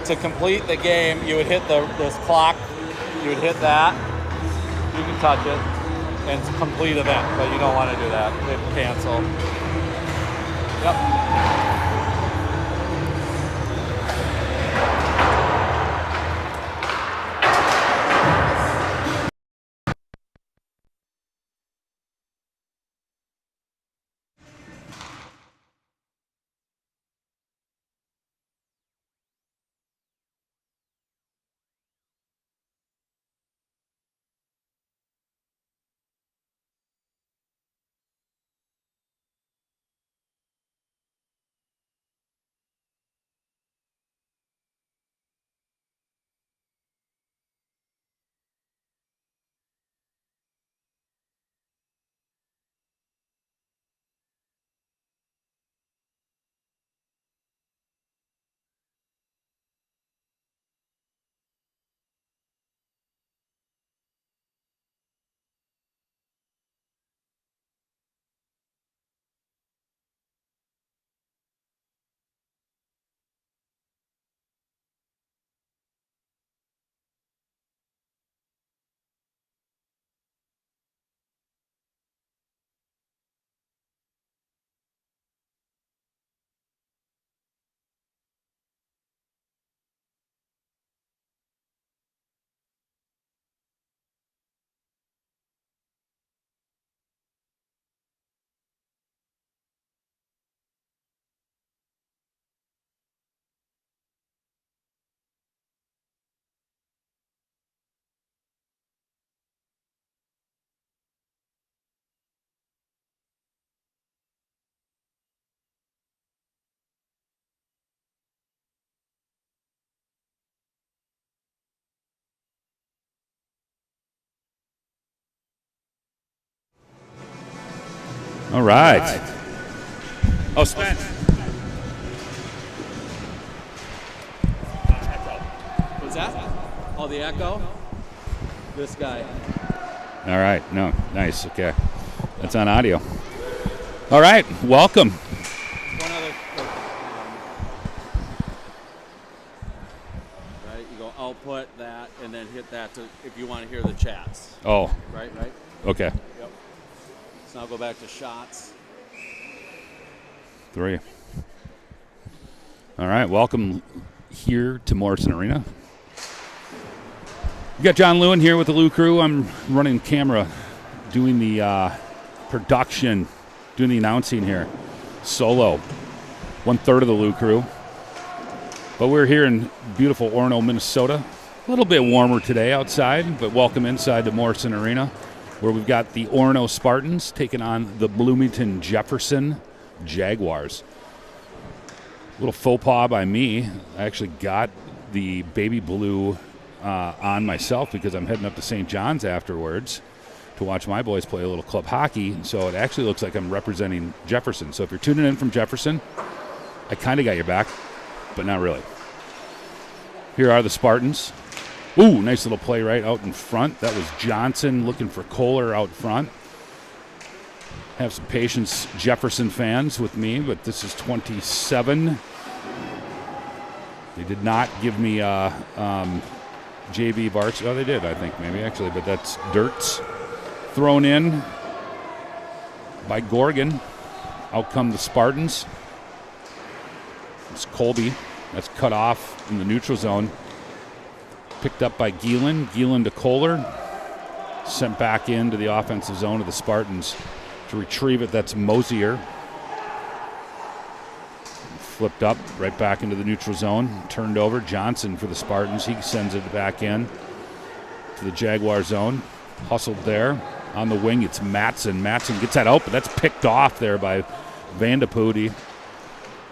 to complete the game, you would hit this clock. You would hit that. You can touch it, and it's a complete event. But you don't want to do that. Hit cancel. Yep. All right. Oh, Spence. What's that? Oh, the echo? This guy. All right. No, nice. Okay. That's on audio. All right. Welcome. One other. Right, you go output that, and then hit that if you want to hear the chats. Oh. Right. Okay. Yep. So now go back to shots. 3. All right. Welcome here to Morrison Arena. We got John Lewin here with the Lou crew. I'm running camera, doing the production, doing the announcing here. Solo. 1/3 of the Lou crew. But we're here in beautiful Orono, Minnesota. A little bit warmer today outside, but welcome inside to Morrison Arena, where we've got the Orono Spartans taking on the Bloomington Jefferson Jaguars. A little faux pas by me. I actually got the baby blue on myself because I'm heading up to St. John's afterwards to watch my boys play a little club hockey. So it actually looks like I'm representing Jefferson. So if you're tuning in from Jefferson, I kind of got your back, but not really. Here are the Spartans. Ooh, nice little play right out in front. That was Johnson looking for Kohler out front. Have some patience, Jefferson fans, with me, but this is 27. They did not give me JV varsity. Oh, they did, I think, maybe, actually, but that's Dirtz. Thrown in by Gorgon. Out come the Spartans. It's Colby. That's cut off in the neutral zone. Picked up by Gielan. Gielan to Kohler. Sent back into the offensive zone of the Spartans. To retrieve it, that's Mosier. Flipped up, right back into the neutral zone. Turned over, Johnson for the Spartans. He sends it back in to the Jaguar zone. Hustled there. On the wing, it's Matson. Matson gets that out, but that's picked off there by Vandepudi.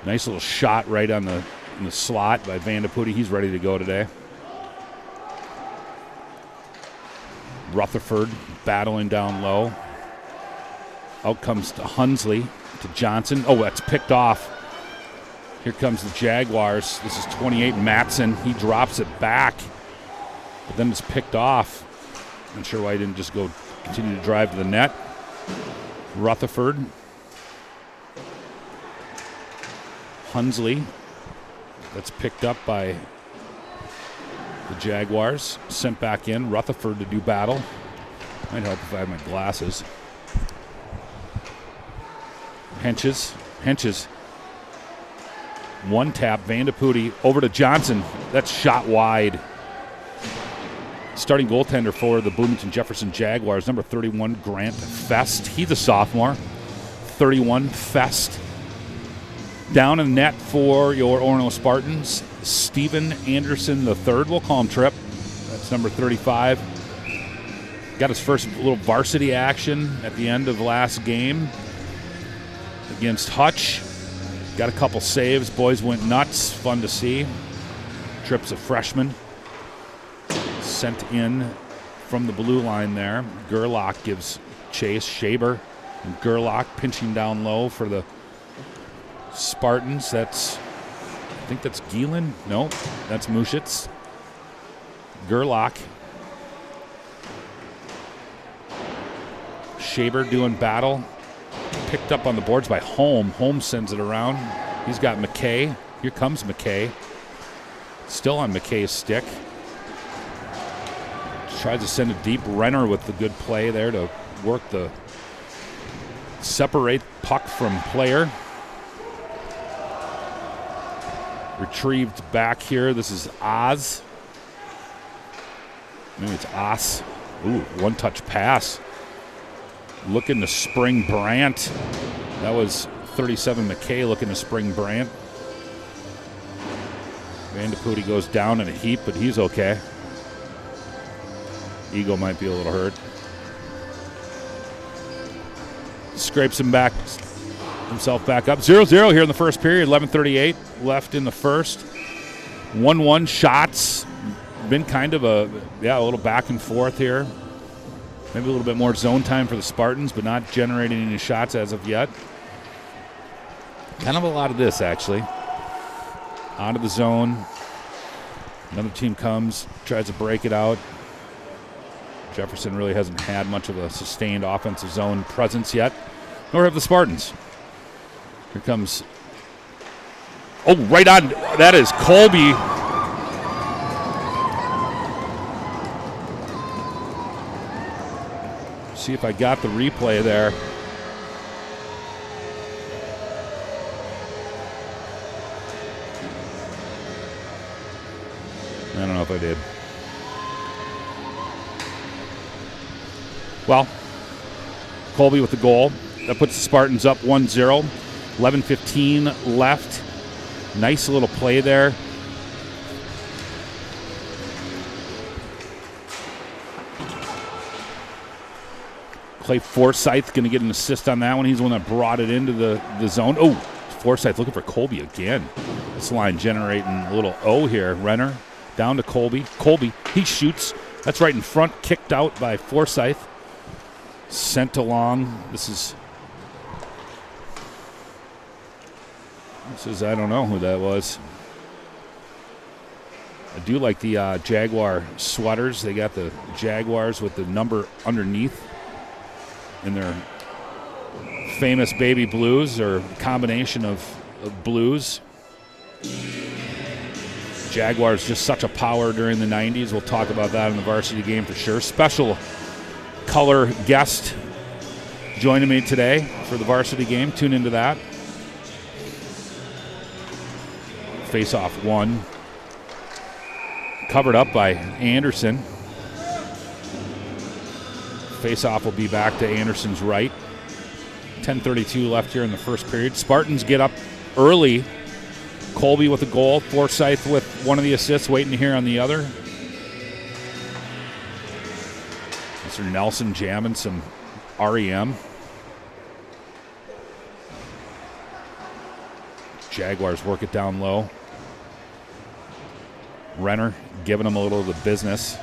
Nice little shot right in the slot by Vandepudi. He's ready to go today. Rutherford battling down low. Out comes to Hunsley, to Johnson. Oh, that's picked off. Here comes the Jaguars. This is 28, Matson. He drops it back, but then it's picked off. Not sure why he didn't just continue to drive to the net. Rutherford. Hunsley. That's picked up by The Jaguars sent back in. Rutherford to do battle. Might help if I had my glasses. Henches. One tap. Vandeputti over to Johnson. That's shot wide. Starting goaltender for the Bloomington Jefferson Jaguars, number 31, Grant Fest. He's a sophomore. 31, Fest. Down in net for your Orono Spartans, Steven Anderson III. We'll call him Trip. That's number 35. Got his first little varsity action at the end of last game against Hutch. Got a couple saves. Boys went nuts. Fun to see. Tripp's a freshman. Sent in from the blue line there. Gerlach gives chase. Shaber and Gerlach pinching down low for the Spartans. I think that's Gielen. No, that's Muschitz. Gerlach. Shaber doing battle. Picked up on the boards by Holm. Holm sends it around. He's got McKay. Here comes McKay. Still on McKay's stick. Tries to send it deep. Renner with the good play there to work the separate puck from player. Retrieved back here. This is Oz. Maybe it's Oz. Ooh, one-touch pass. Looking to spring Brandt. That was 37 McKay looking to spring Brandt. Vandeputti goes down in a heap, but he's okay. Ego might be a little hurt. Scrapes himself back up. 0-0 here in the first period. 11:38 left in the first. 1-1 shots. Been kind of a little back and forth here. Maybe a little bit more zone time for the Spartans, but not generating any shots as of yet. Kind of a lot of this, actually. Out of the zone. Another team comes, tries to break it out. Jefferson really hasn't had much of a sustained offensive zone presence yet, nor have the Spartans. Here comes, right on, that is Colby. See if I got the replay there. I don't know if I did. Well, Colby with the goal. That puts the Spartans up 1-0. 11:15 left. Nice little play there. Clay Forsyth going to get an assist on that one. He's the one that brought it into the zone. Oh, Forsyth looking for Colby again. This line generating a little O here. Renner down to Colby. Colby, he shoots. That's right in front. Kicked out by Forsyth. Sent along. This is, I don't know who that was. I do like the Jaguar sweaters. They got the Jaguars with the number underneath in their famous baby blues, or combination of blues. Jaguars just such a power during the 90s. We'll talk about that in the varsity game for sure. Special color guest joining me today for the varsity game. Tune into that. Face-off one. Covered up by Anderson. Face-off will be back to Anderson's right. 10:32 left here in the first period. Spartans get up early. Colby with a goal. Forsyth with one of the assists, waiting to hear on the other. Mr. Nelson jamming some REM. Jaguars work it down low. Renner giving them a little of the business.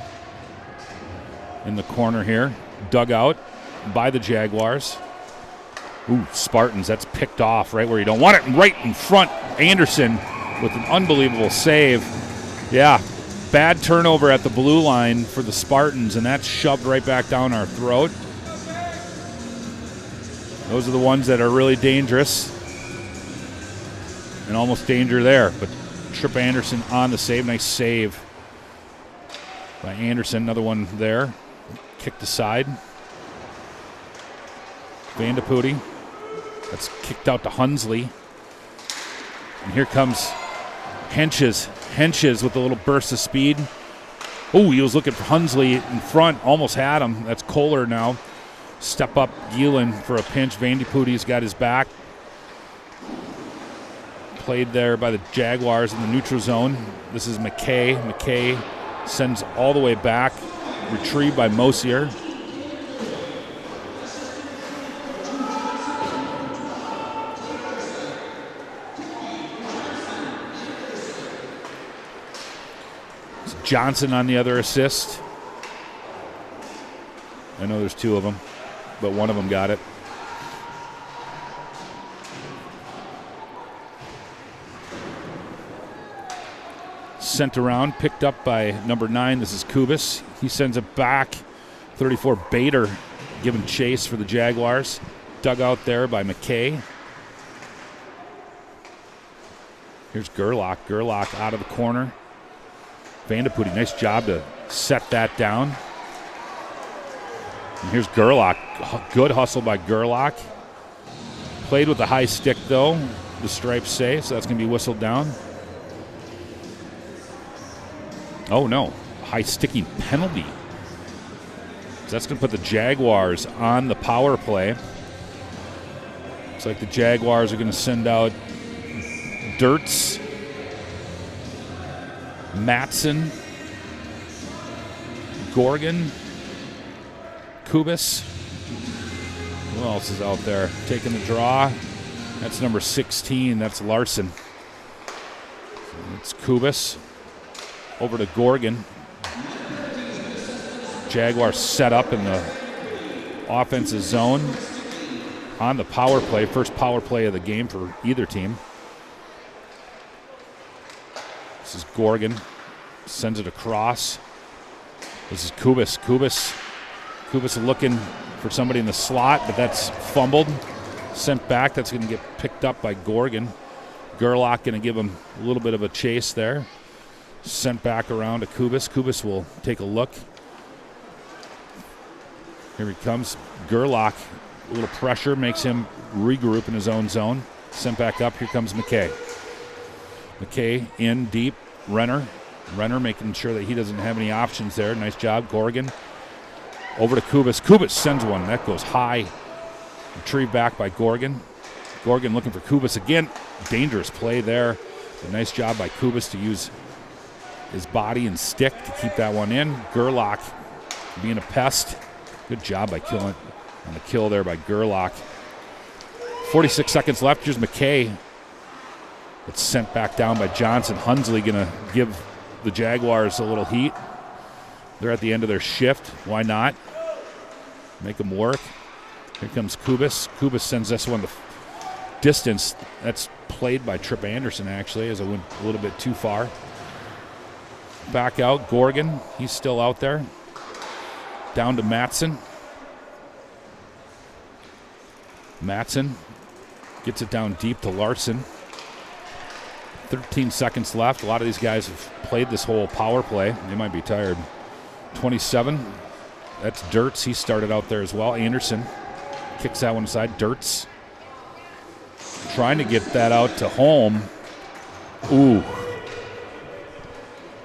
In the corner here. Dug out by the Jaguars. Ooh, Spartans, that's picked off right where you don't want it. Right in front, Anderson with an unbelievable save. Yeah, bad turnover at the blue line for the Spartans, and that's shoved right back down our throat. Those are the ones that are really dangerous. And almost danger there, but Trip Anderson on the save. Nice save by Anderson. Another one there. Kicked aside. Vandeputti. That's kicked out to Hunsley. And here comes Henches. Henches with a little burst of speed. Oh, he was looking for Hunsley in front. Almost had him. That's Kohler now. Step up Gielan for a pinch. Vandeputti's got his back. Played there by the Jaguars in the neutral zone. This is McKay. McKay sends all the way back. Retrieved by Mosier. It's Johnson on the other assist. I know there's two of them, but one of them got it. Sent around, picked up by number 9. This is Kubis. He sends it back. 34, Bader, giving chase for the Jaguars. Dug out there by McKay. Here's Gerlach. Gerlach out of the corner. Vandeputti, nice job to set that down. And here's Gerlach. Good hustle by Gerlach. Played with the high stick, though, the stripes say, so that's going to be whistled down. Oh, no. High sticking penalty. So that's going to put the Jaguars on the power play. Looks like the Jaguars are going to send out Dirtz, Matson, Gorgon, Kubis. Who else is out there? Taking the draw. That's number 16. That's Larson. It's Kubis. Over to Gorgon. Jaguars set up in the offensive zone on the power play. First power play of the game for either team. This is Gorgon. Sends it across. This is Kubis. Kubis looking for somebody in the slot, but that's fumbled. Sent back. That's going to get picked up by Gorgon. Gerlach going to give him a little bit of a chase there. Sent back around to Kubis. Kubis will take a look. Here he comes. Gerlach, a little pressure, makes him regroup in his own zone. Sent back up. Here comes McKay. McKay in deep. Renner making sure that he doesn't have any options there. Nice job, Gorgon. Over to Kubis. Kubis sends one. That goes high. Retrieved back by Gorgon. Gorgon looking for Kubis again. Dangerous play there. A nice job by Kubis to use his body and stick to keep that one in. Gerlach being a pest. Good job by killing on the kill there by Gerlach. 46 seconds left. Here's McKay. It's sent back down by Johnson. Hunsley going to give the Jaguars a little heat. They're at the end of their shift. Why not? Make them work. Here comes Kubis. Kubis sends this one the distance. That's played by Trip Anderson, actually, as it went a little bit too far. Back out, Gorgon. He's still out there. Down to Matson. Matson gets it down deep to Larson. 13 seconds left. A lot of these guys have played this whole power play. They might be tired. 27. That's Dirtz. He started out there as well. Anderson kicks that one aside. Dirtz trying to get that out to Holm. Ooh.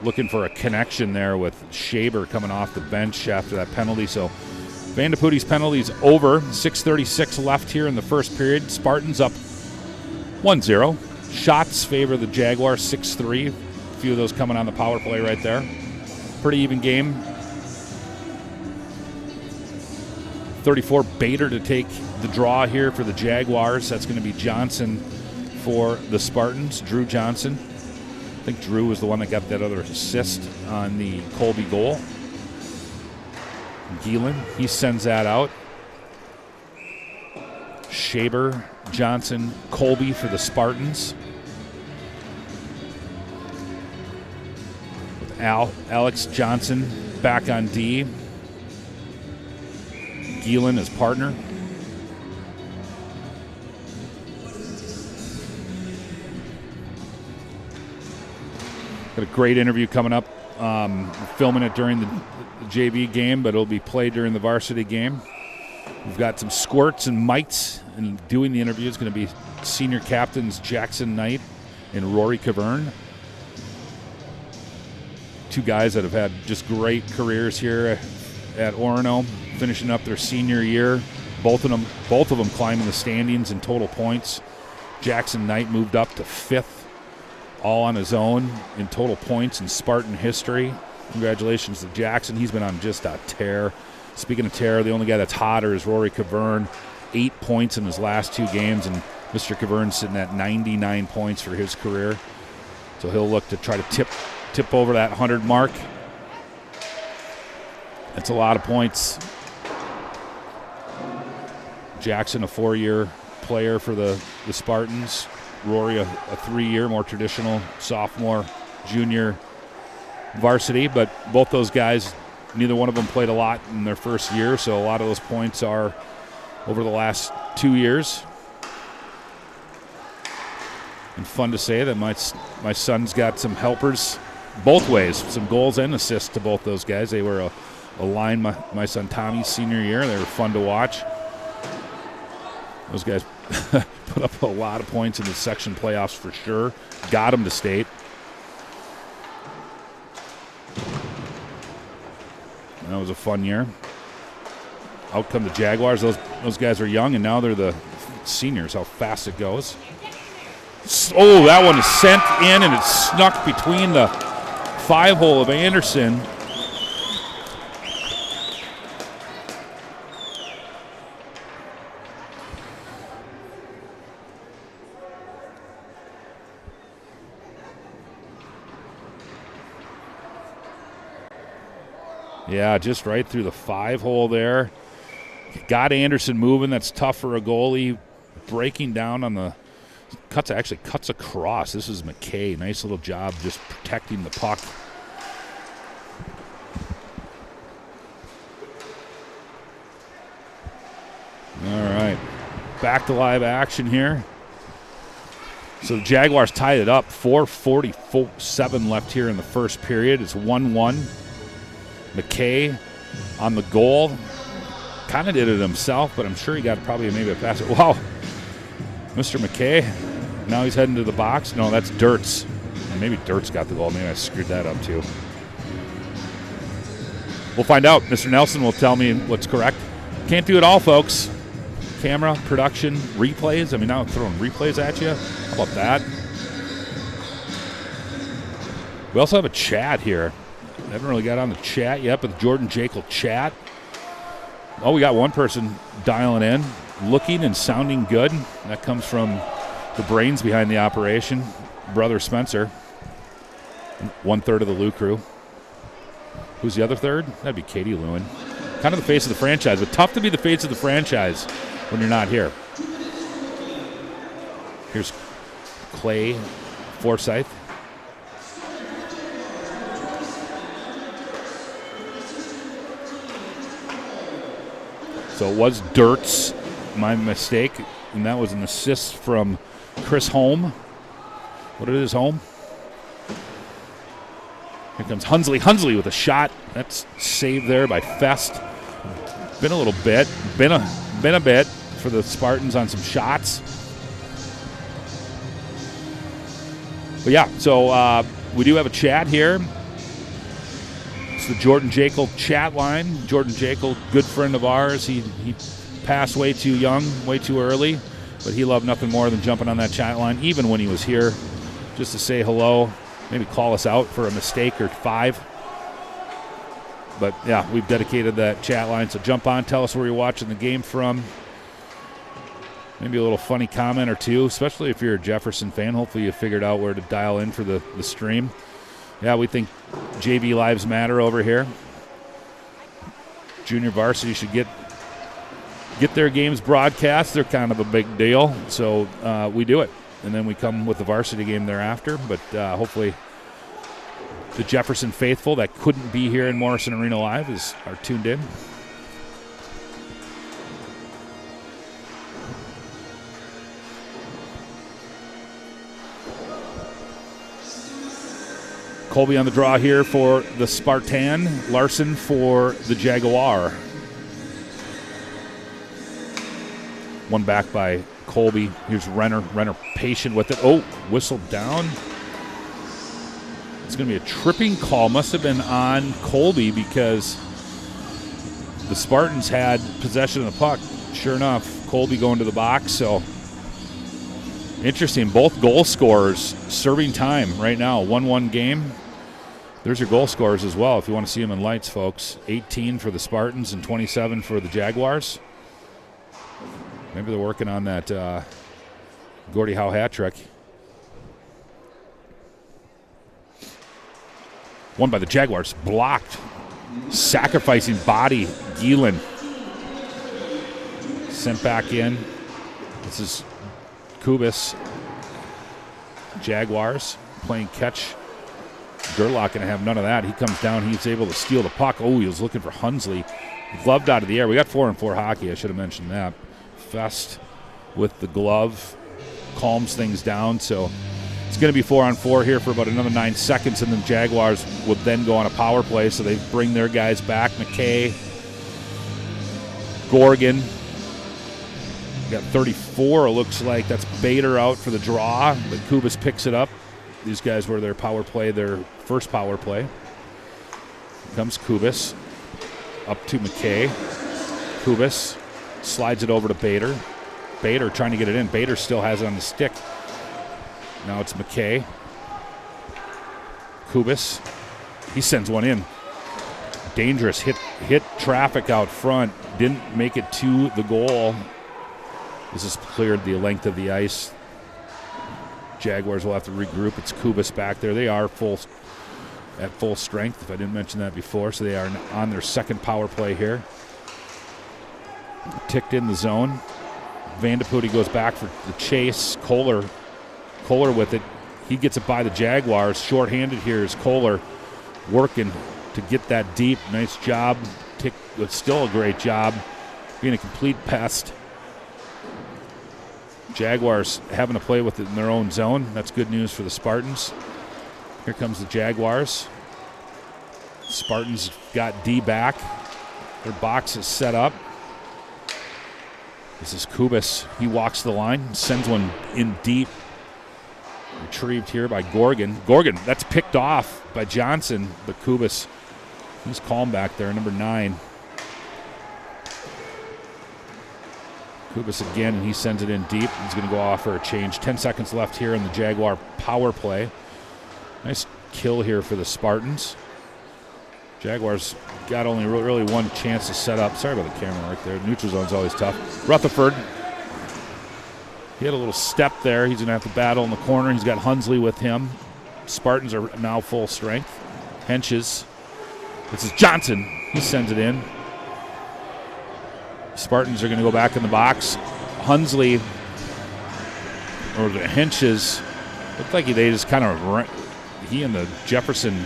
Looking for a connection there with Shaber coming off the bench after that penalty. So Vandeputti's penalty's over. 6:36 left here in the first period. Spartans up 1-0. Shots favor the Jaguars 6-3. A few of those coming on the power play right there. Pretty even game. 34, Bader to take the draw here for the Jaguars. That's going to be Johnson for the Spartans. Drew Johnson. I think Drew was the one that got that other assist on the Colby goal. Gielan, he sends that out. Shaber, Johnson, Colby for the Spartans. With Alex Johnson back on D. Gielan as partner. Got a great interview coming up. Filming it during the JV game, but it'll be played during the varsity game. We've got some squirts and mites, and doing the interview is going to be senior captains Jackson Knight and Rory Cavern. Two guys that have had just great careers here at Orono, finishing up their senior year. Both of them climbing the standings in total points. Jackson Knight moved up to 5th, all on his own in total points in Spartan history. Congratulations to Jackson. He's been on just a tear. Speaking of tear, the only guy that's hotter is Rory Cavern. 8 points in his last 2 games, and Mr. Cavern's sitting at 99 points for his career. So he'll look to try to tip over that 100 mark. That's a lot of points. Jackson, a 4-year player for the Spartans. Rory, a 3-year, more traditional sophomore, junior varsity. But both those guys, neither one of them played a lot in their first year, so a lot of those points are over the last 2 years. And fun to say that my son's got some helpers both ways, some goals and assists to both those guys. They were a line my son Tommy's senior year. They were fun to watch. Those guys put up a lot of points in the section playoffs for sure. Got them to state. And that was a fun year. Out come the Jaguars. Those guys are young, and now they're the seniors. How fast it goes. Oh, that one is sent in, and it snuck between the 5-hole of Anderson. Yeah, just right through the 5-hole there. Got Anderson moving. That's tough for a goalie. Breaking down on the cuts across. This is McKay. Nice little job just protecting the puck. All right. Back to live action here. So the Jaguars tied it up. 4:47 left here in the first period. It's 1-1. McKay on the goal. Kind of did it himself, but I'm sure he got probably maybe a pass. Wow. Mr. McKay. Now he's heading to the box. No, that's Dirtz. Maybe Dirtz got the goal. Maybe I screwed that up too. We'll find out. Mr. Nelson will tell me what's correct. Can't do it all, folks. Camera, production, replays. I mean, now I'm throwing replays at you. How about that? We also have a chat here. I haven't really got on the chat yet, but the Jordan Jekyll chat. Oh, we got one person dialing in, looking and sounding good. That comes from the brains behind the operation, Brother Spencer. 1/3 of the Lou crew. Who's the other third? That'd be Katie Lewin. Kind of the face of the franchise, but tough to be the face of the franchise when you're not here. Here's Clay Forsyth. So it was Dirtz, my mistake, and that was an assist from Chris Holm. What is Holm? Here comes Hunsley. Hunsley with a shot. That's saved there by Fest. Been a bit for the Spartans on some shots. But yeah, so we do have a chat here. It's the Jordan Jekyll chat line. Jordan Jekyll, good friend of ours. He passed way too young, way too early, but he loved nothing more than jumping on that chat line, even when he was here, just to say hello, maybe call us out for a mistake or 5. But yeah, we've dedicated that chat line, so jump on, tell us where you're watching the game from. Maybe a little funny comment or two, especially if you're a Jefferson fan. Hopefully you figured out where to dial in for the stream. Yeah, we think JV lives matter over here. Junior varsity should get their games broadcast. They're kind of a big deal, so we do it. And then we come with the varsity game thereafter. But hopefully the Jefferson faithful that couldn't be here in Morrison Arena Live are tuned in. Colby on the draw here for the Spartan. Larson for the Jaguar. One back by Colby. Here's Renner. Renner patient with it. Oh, whistled down. It's going to be a tripping call. Must have been on Colby because the Spartans had possession of the puck. Sure enough, Colby going to the box. So interesting. Both goal scorers serving time right now. 1-1 game. There's your goal scorers as well if you want to see them in lights, folks. 18 for the Spartans and 27 for the Jaguars. Maybe they're working on that Gordie Howe hat trick. One by the Jaguars. Blocked. Sacrificing body. Gielan. Sent back in. This is Kubis. Jaguars playing catch. Gerlach going to have none of that. He comes down. He's able to steal the puck. Oh, he was looking for Hunsley. Gloved out of the air. We got 4-on-4 hockey. I should have mentioned that. Fest with the glove calms things down. So it's going to be 4-on-4 here for about another 9 seconds, and the Jaguars would then go on a power play. So they bring their guys back. McKay, Gorgon. Got 34, it looks like. That's Bader out for the draw, but Kubis picks it up. These guys were their power play, their first power play. Here comes Kubis. Up to McKay. Kubis slides it over to Bader. Bader trying to get it in. Bader still has it on the stick. Now it's McKay. Kubis. He sends one in. Dangerous. Hit traffic out front. Didn't make it to the goal. This has cleared the length of the ice. Jaguars will have to regroup. It's Kubis back there. They are at full strength, if I didn't mention that before. So they are on their second power play here. Ticked in the zone. Vandeputte goes back for the chase. Kohler with it. He gets it by the Jaguars. Short-handed here is Kohler working to get that deep. Nice job. It's still a great job. Being a complete pest. Jaguars having to play with it in their own zone. That's good news for the Spartans. Here comes the Jaguars. Spartans got D back. Their box is set up. This is Kubis. He walks the line, sends one in deep. Retrieved here by Gorgon. Gorgon, that's picked off by Johnson, but Kubis, he's calm back there, number 9. Kubis again, and he sends it in deep. He's going to go off for a change. 10 seconds left here in the Jaguar power play. Nice kill here for the Spartans. Jaguars got only really one chance to set up. Sorry about the camera right there. Neutral zone's always tough. Rutherford. He had a little step there. He's going to have to battle in the corner. He's got Hunsley with him. Spartans are now full strength. Henches. This is Johnson. He sends it in. Spartans are going to go back in the box. Hunsley, or the Henches, looked like they just kind of, he and the Jefferson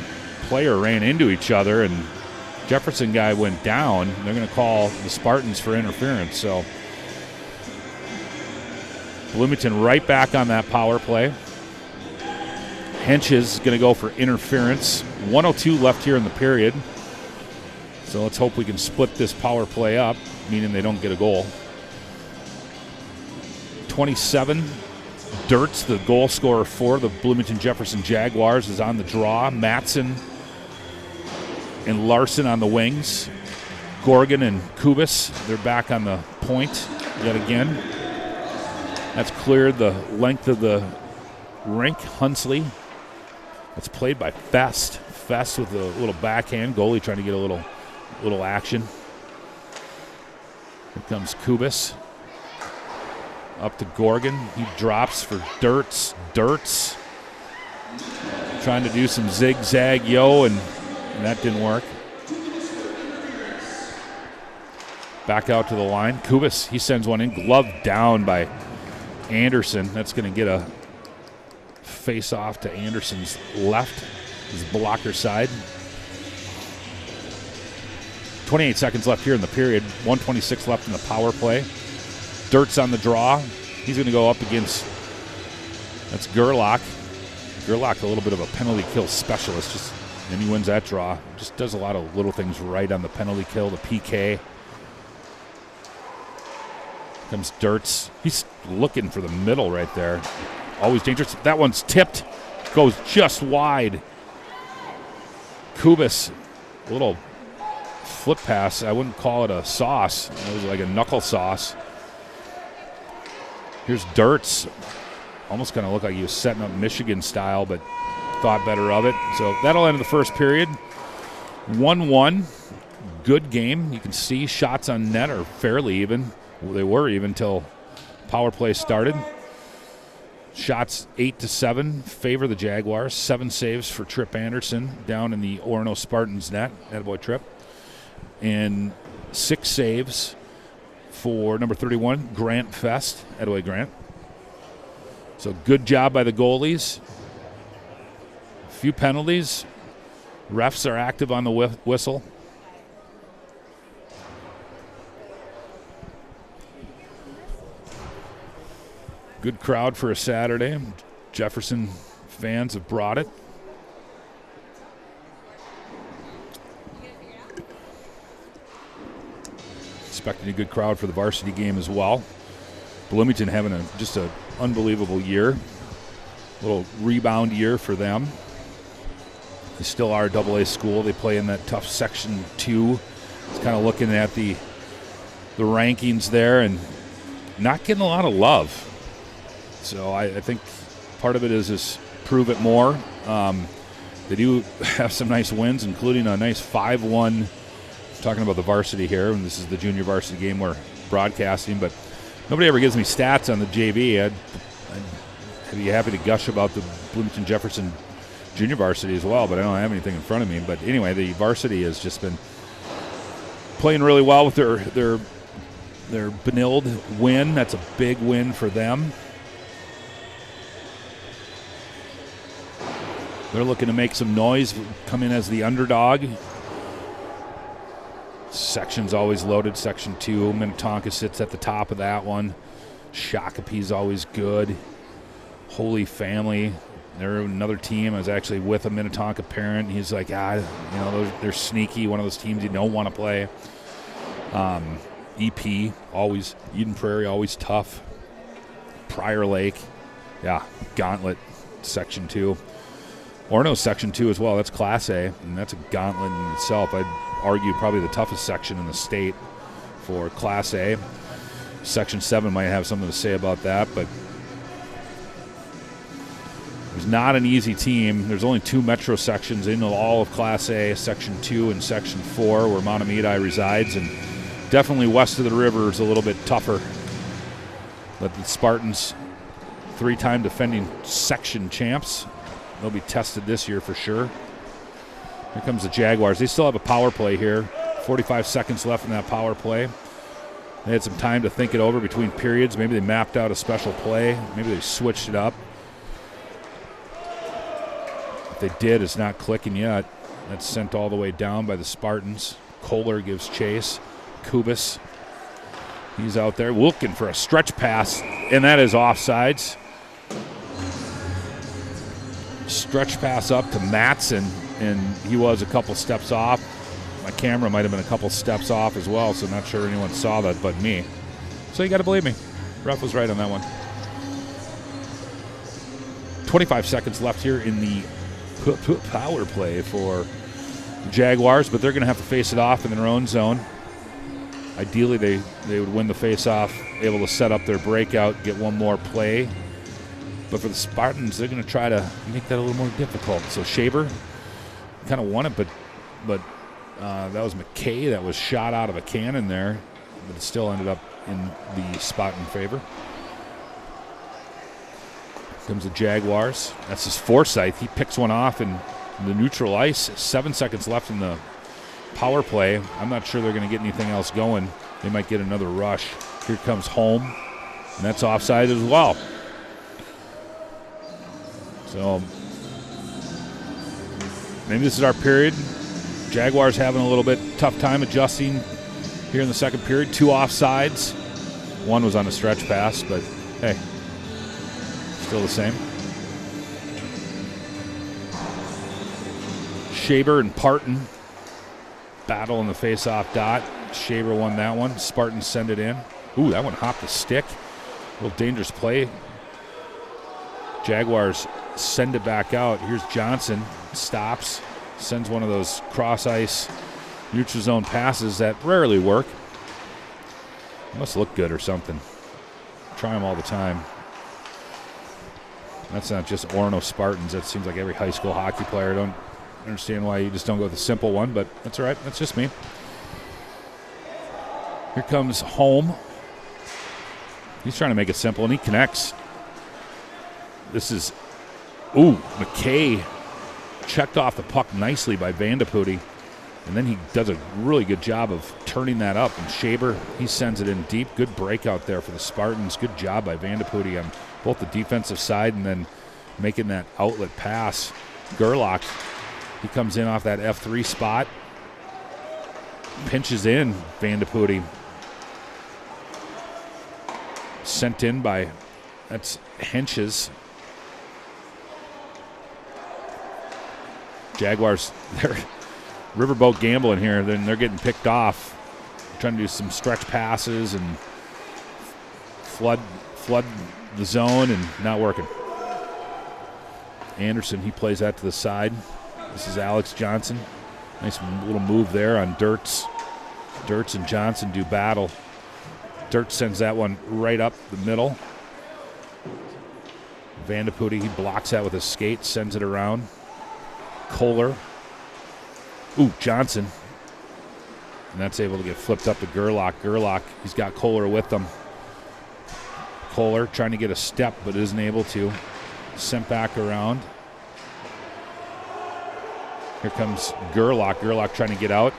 player ran into each other, and Jefferson guy went down. They're going to call the Spartans for interference. So Bloomington right back on that power play. Henches is going to go for interference. 1:02 left here in the period. So let's hope we can split this power play up, meaning they don't get a goal. 27, Dirtz, the goal scorer for the Bloomington Jefferson Jaguars, is on the draw. Matson and Larson on the wings. Gorgon and Kubis, they're back on the point yet again. That's cleared the length of the rink. Hunsley. That's played by Fest. Fest with a little backhand. Goalie trying to get a little action. Here comes Kubis. Up to Gorgon. He drops for Dirtz. Dirtz trying to do some zigzag yo, and that didn't work. Back out to the line. Kubis, he sends one in. Glove down by Anderson. That's going to get a face off to Anderson's left, his blocker side. 28 seconds left here in the period. 1:26 left in the power play. Dirt's on the draw. He's going to go up against, that's Gerlach. Gerlach, a little bit of a penalty kill specialist, and he wins that draw. Just does a lot of little things right on the penalty kill, the PK. Comes Dirtz. He's looking for the middle right there. Always dangerous. That one's tipped. Goes just wide. Kubis, a little flip pass. I wouldn't call it a sauce. It was like a knuckle sauce. Here's Dirtz. Almost kind of looked like he was setting up Michigan style, but thought better of it. So that'll end the first period. 1-1. Good game. You can see shots on net are fairly even. Well, they were even until power play started. Shots 8-7 favor the Jaguars. 7 saves for Trip Anderson down in the Orono Spartans net. Attaboy Trip. And 6 saves for number 31, Grant Fest. Attaboy Grant. So good job by the goalies. A few penalties. Refs are active on the whistle. Good crowd for a Saturday. Jefferson fans have brought it. Expecting a good crowd for the varsity game as well. Bloomington having just an unbelievable year. A little rebound year for them. They still are a AA school. They play in that tough Section 2. It's kind of looking at the rankings there and not getting a lot of love. So I think part of it is prove it more. They do have some nice wins, including a nice 5-1. Talking about the varsity here, and this is the junior varsity game we're broadcasting, but nobody ever gives me stats on the JV. I'd be happy to gush about the Bloomington Jefferson junior varsity as well, but I don't have anything in front of me. But anyway, the varsity has just been playing really well with their Benilde win. That's a big win for them. They're looking to make some noise, come in as the underdog. Section's always loaded, Section 2. Minnetonka sits at the top of that one. Shakopee's always good. Holy Family, they're another team. I was actually with a Minnetonka parent. He's like, they're sneaky, one of those teams you don't want to play. EP, always, Eden Prairie, always tough. Prior Lake, Gauntlet, Section 2. Orono Section 2 as well. That's Class A, and that's a gauntlet in itself. I'd argue probably the toughest section in the state for Class A. Section 7 might have something to say about that, but it was not an easy team. There's only 2 metro sections in all of Class A, Section 2 and Section 4, where Mahtomedi resides, and definitely west of the river is a little bit tougher. But the Spartans, 3-time defending section champs, they'll be tested this year for sure. Here comes the Jaguars. They still have a power play here. 45 seconds left in that power play. They had some time to think it over between periods. Maybe they mapped out a special play. Maybe they switched it up. If they did, it's not clicking yet. That's sent all the way down by the Spartans. Kohler gives chase. Kubis, he's out there looking for a stretch pass, and that is offsides. Stretch pass up to Matson, and he was a couple steps off. My camera might have been a couple steps off as well, so not sure anyone saw that but me. So you got to believe me. Ref was right on that one. 25 seconds left here in the power play for the Jaguars, but they're going to have to face it off in their own zone. Ideally, they would win the face-off, able to set up their breakout, get one more play. But for the Spartans, they're going to try to make that a little more difficult. So Shaver kind of won it, but that was McKay that was shot out of a cannon there, but it still ended up in the Spartan favor. Here comes the Jaguars. That's his Forsyth. He picks one off in the neutral ice. 7 seconds left in the power play. I'm not sure they're going to get anything else going. They might get another rush. Here comes Holm, and that's offside as well. So maybe this is our period. Jaguars having a little bit tough time adjusting here in the second period. 2 offsides. One was on a stretch pass, but hey, still the same. Shaber and Parton battle in the face-off dot. Shaber won that one. Spartans send it in. Ooh, that one hopped the stick. A little dangerous play. Jaguars send it back out. Here's Johnson. Stops. Sends one of those cross-ice neutral zone passes that rarely work. Must look good or something. Try them all the time. That's not just Orono Spartans. That seems like every high school hockey player. I don't understand why you just don't go with the simple one, but that's all right. That's just me. Here comes Holm. He's trying to make it simple, and he connects. This is, McKay checked off the puck nicely by Vandeputte, and then he does a really good job of turning that up. And Shaber, he sends it in deep. Good breakout there for the Spartans. Good job by Vandeputte on both the defensive side and then making that outlet pass. Gerlach, he comes in off that F3 spot, pinches in Vandeputte. Sent in by, that's Henches. Jaguars, they're riverboat gambling here. Then they're getting picked off. Trying to do some stretch passes and flood the zone, and not working. Anderson, he plays that to the side. This is Alex Johnson. Nice little move there on Dirtz. Dirtz and Johnson do battle. Dirtz sends that one right up the middle. Vandeputte, he blocks that with his skate, sends it around. Kohler. Johnson. And that's able to get flipped up to Gerlach. Gerlach, he's got Kohler with him. Kohler trying to get a step, but isn't able to. Sent back around. Here comes Gerlach. Gerlach trying to get out.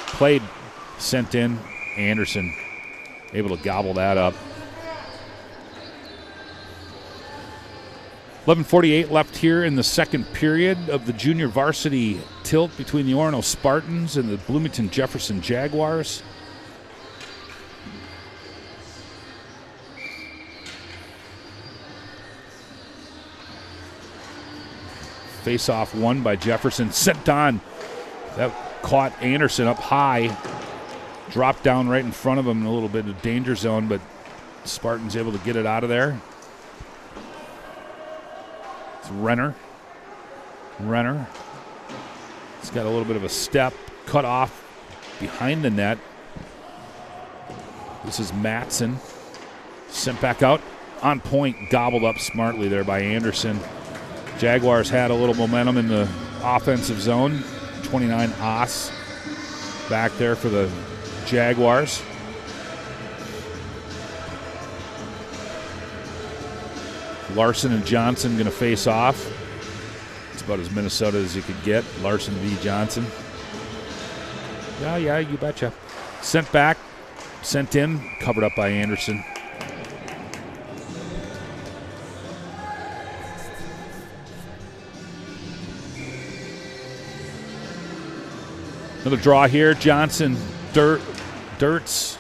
Played, sent in. Anderson able to gobble that up. 11:48 left here in the second period of the junior varsity tilt between the Orono Spartans and the Bloomington Jefferson Jaguars. Face-off won by Jefferson. Sent on. That caught Anderson up high. Dropped down right in front of him in a little bit of danger zone, but Spartans able to get it out of there. It's Renner. He's got a little bit of a step. Cut off behind the net. This is Matson. Sent back out. On point. Gobbled up smartly there by Anderson. Jaguars had a little momentum in the offensive zone. 29 Os back there for the Jaguars. Larson and Johnson going to face off. It's about as Minnesota as you could get. Larson v. Johnson. Yeah, you betcha. Sent back, sent in, covered up by Anderson. Another draw here. Johnson, Dirtz.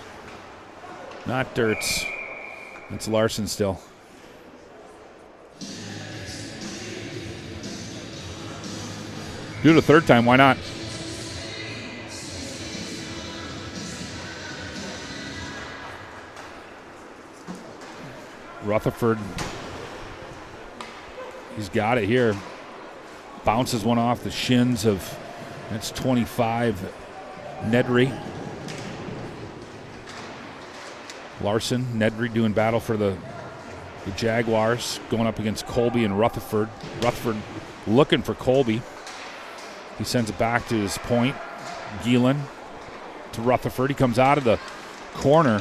Not Dirtz. It's Larson still. Do it a third time, why not? Rutherford. He's got it here. Bounces one off the shins of, that's 25, Nedry. Larson, Nedry doing battle for the Jaguars, going up against Colby and Rutherford. Rutherford looking for Colby. He sends it back to his point. Gielan to Rutherford. He comes out of the corner,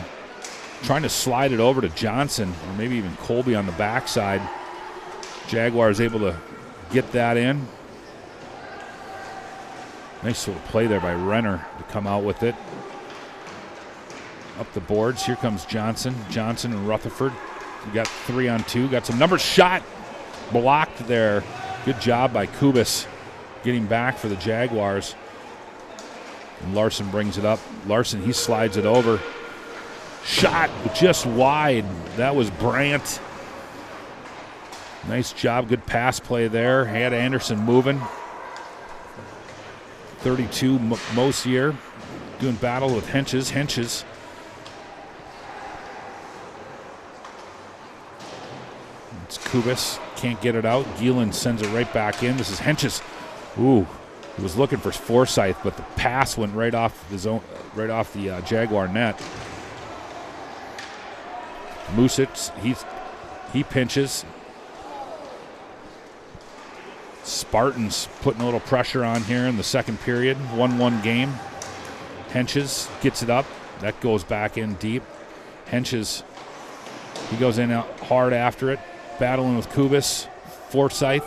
trying to slide it over to Johnson, or maybe even Colby on the backside. Jaguars able to get that in. Nice little play there by Renner to come out with it. Up the boards. Here comes Johnson. Johnson and Rutherford. We got 3-on-2. Got some numbers shot. Blocked there. Good job by Kubis getting back for the Jaguars. And Larson brings it up. Larson, he slides it over. Shot just wide. That was Brandt. Nice job. Good pass play there. Had Anderson moving. 32 Mosier doing battle with Henches. Henches. It's Kubis. Can't get it out. Gielan sends it right back in. This is Henches. Ooh. He was looking for Forsyth, but the pass went right off the Jaguar net. Music, he pinches. Spartans putting a little pressure on here in the second period. 1-1 game. Henches gets it up. That goes back in deep. Henches, he goes in out hard after it. Battling with Kubis. Forsyth.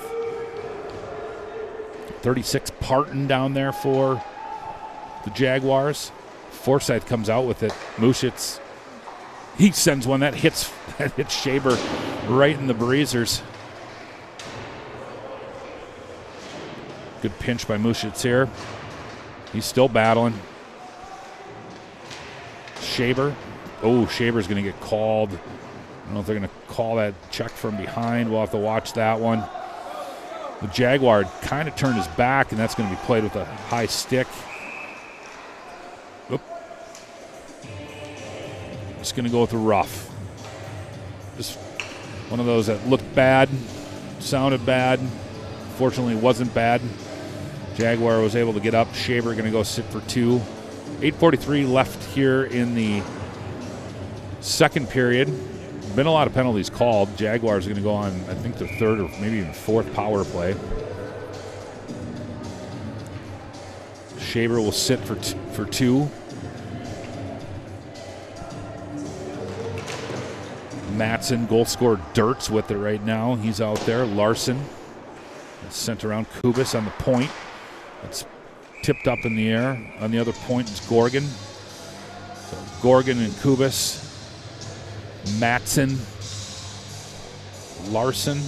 36 Parton down there for the Jaguars. Forsyth comes out with it. Mushitz, he sends one that hits Shaber right in the breezers. Good pinch by Mushitz here. He's still battling. Shaber. Oh, Shaber's going to get called. I don't know if they're going to call that check from behind. We'll have to watch that one. The Jaguar kind of turned his back, and that's going to be played with a high stick. Oop. Just going to go with the rough. Just one of those that looked bad, sounded bad. Fortunately, wasn't bad. Jaguar was able to get up. Shaver going to go sit for 2. 8:43 left here in the second period. Been a lot of penalties called. Jaguars are going to go on, I think, their third or maybe even fourth power play. Shaver will sit for 2. Matson, goal scorer Dirt's with it right now. He's out there. Larson sent around. Kubis on the point. It's tipped up in the air. On the other point is Gorgon. So Gorgon and Kubis. Matson, Larson,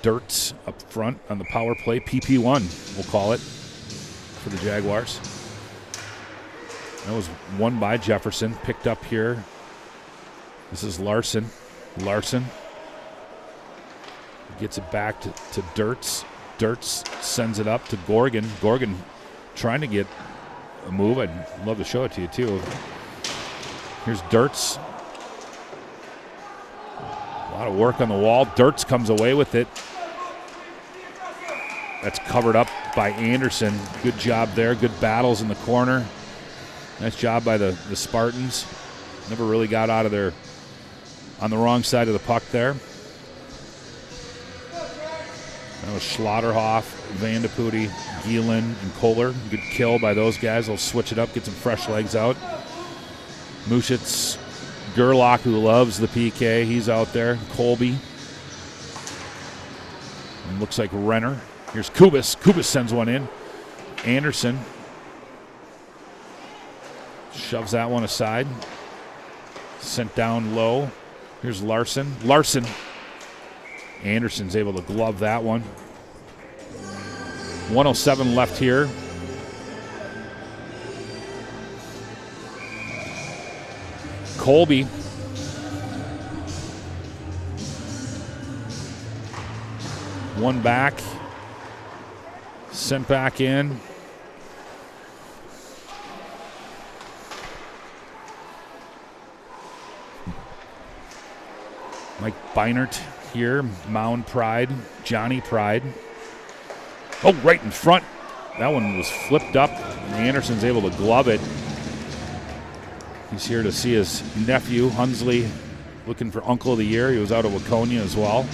Dirtz up front on the power play. PP1, we'll call it, for the Jaguars. That was won by Jefferson, picked up here. This is Larson. Larson gets it back to Dirtz. Dirtz sends it up to Gorgon. Gorgon trying to get a move. I'd love to show it to you, too. Here's Dirtz. A lot of work on the wall. Dirtz comes away with it. That's covered up by Anderson. Good job there. Good battles in the corner. Nice job by the Spartans. Never really got out of there on the wrong side of the puck there. That was Schlotterhoff, Vandepute, Gielan, and Kohler. Good kill by those guys. They'll switch it up, get some fresh legs out. Mushitz, Gerlach, who loves the PK, he's out there. Colby. And looks like Renner. Here's Kubis. Kubis sends one in. Anderson shoves that one aside. Sent down low. Here's Larson. Larson. Anderson's able to glove that one. 1:07 left here. Colby. One back. Sent back in. Mike Beinert here. Mound Pride. Johnny Pride. Oh, right in front. That one was flipped up, and Anderson's able to glove it. He's here to see his nephew, Hunsley, looking for Uncle of the Year. He was out of Waconia as well.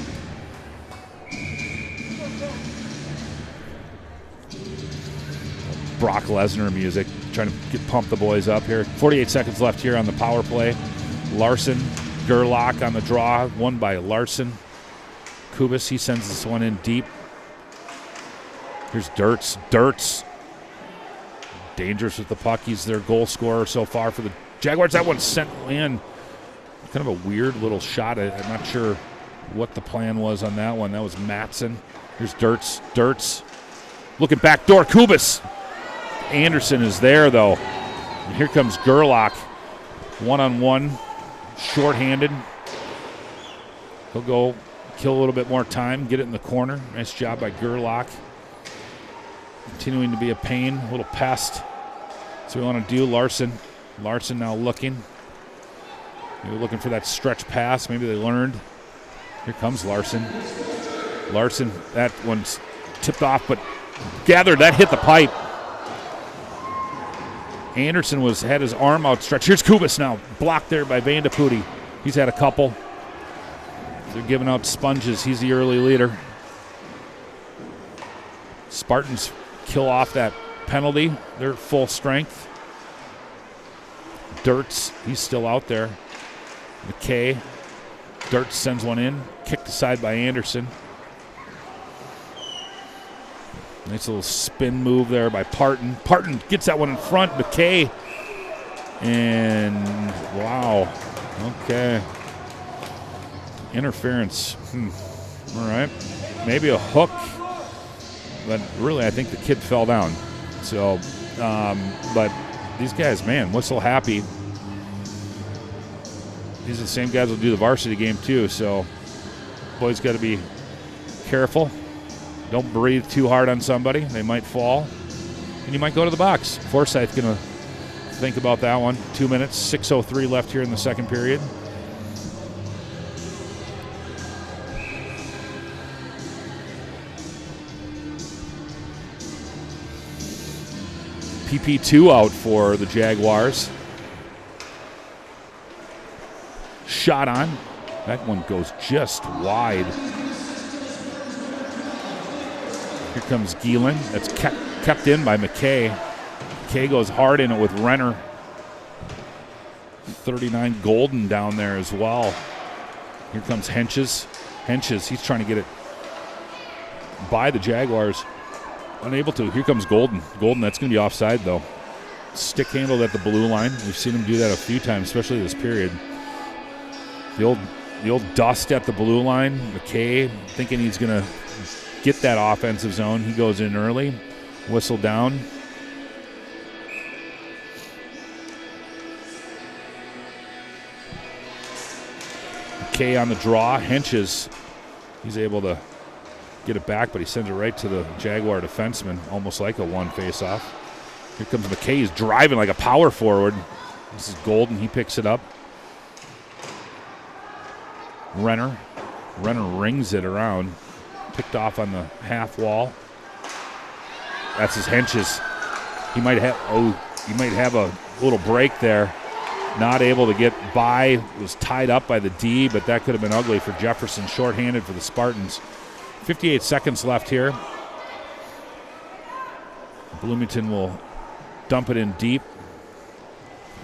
Brock Lesnar music, trying to pump the boys up here. 48 seconds left here on the power play. Larson, Gerlach on the draw, won by Larson. Kubis, he sends this one in deep. Here's Dirtz. Dirtz. Dangerous with the puck. He's their goal scorer so far for the Jaguars. That one sent in. Kind of a weird little shot. I'm not sure what the plan was on that one. That was Matson. Here's Dirtz. Dirtz. Looking back door. Kubis. Anderson is there, though. And here comes Gerlach. One-on-one, short-handed. He'll go kill a little bit more time, get it in the corner. Nice job by Gerlach. Continuing to be a pain, a little pest. So we want to do Larson. Larson now looking. Maybe looking for that stretch pass. Maybe they learned. Here comes Larson. Larson, that one's tipped off, but gathered. That hit the pipe. Anderson had his arm outstretched. Here's Kubas now, blocked there by Vandeputti. He's had a couple. They're giving out sponges. He's the early leader. Spartans kill off that penalty. They're full strength. Dirtz, he's still out there. McKay. Dirtz sends one in. Kicked aside by Anderson. Nice little spin move there by Parton. Parton gets that one in front. McKay. And wow. Okay. Interference. All right. Maybe a hook. But really, I think the kid fell down. So, but these guys, man, whistle happy. These are the same guys who do the varsity game, too. So, boys got to be careful. Don't breathe too hard on somebody. They might fall. And you might go to the box. Forsyth going to think about that one. 2 minutes, 6:03 left here in the second period. PP2 out for the Jaguars. Shot on. That one goes just wide. Here comes Geelan. That's kept in by McKay. McKay goes hard in it with Renner. 39 Golden down there as well. Here comes Henches. Henches, he's trying to get it by the Jaguars. Unable to. Here comes Golden. Golden, that's going to be offside, though. Stick handled at the blue line. We've seen him do that a few times, especially this period. The old dust at the blue line. McKay thinking he's going to get that offensive zone. He goes in early. Whistle down. McKay on the draw. Henches. He's able to get it back, but he sends it right to the Jaguar defenseman, almost like a one face-off. Here comes McKay. He's driving like a power forward. This is Golden. He picks it up. Renner. Renner rings it around. Picked off on the half wall. That's his Henches. He might have a little break there. Not able to get by. Was tied up by the D, but that could have been ugly for Jefferson. Shorthanded for the Spartans. 58 seconds left here. Bloomington will dump it in deep.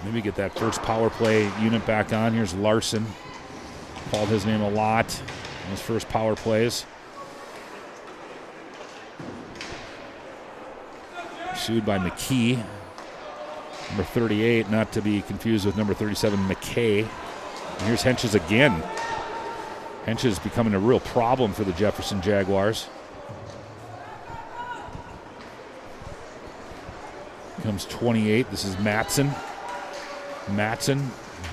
Maybe get that first power play unit back on. Here's Larson. Called his name a lot in his first power plays. Pursued by McKee. Number 38, not to be confused with number 37, McKay. And here's Henches again. Henches becoming a real problem for the Jefferson Jaguars. Comes 28. This is Matson. Matson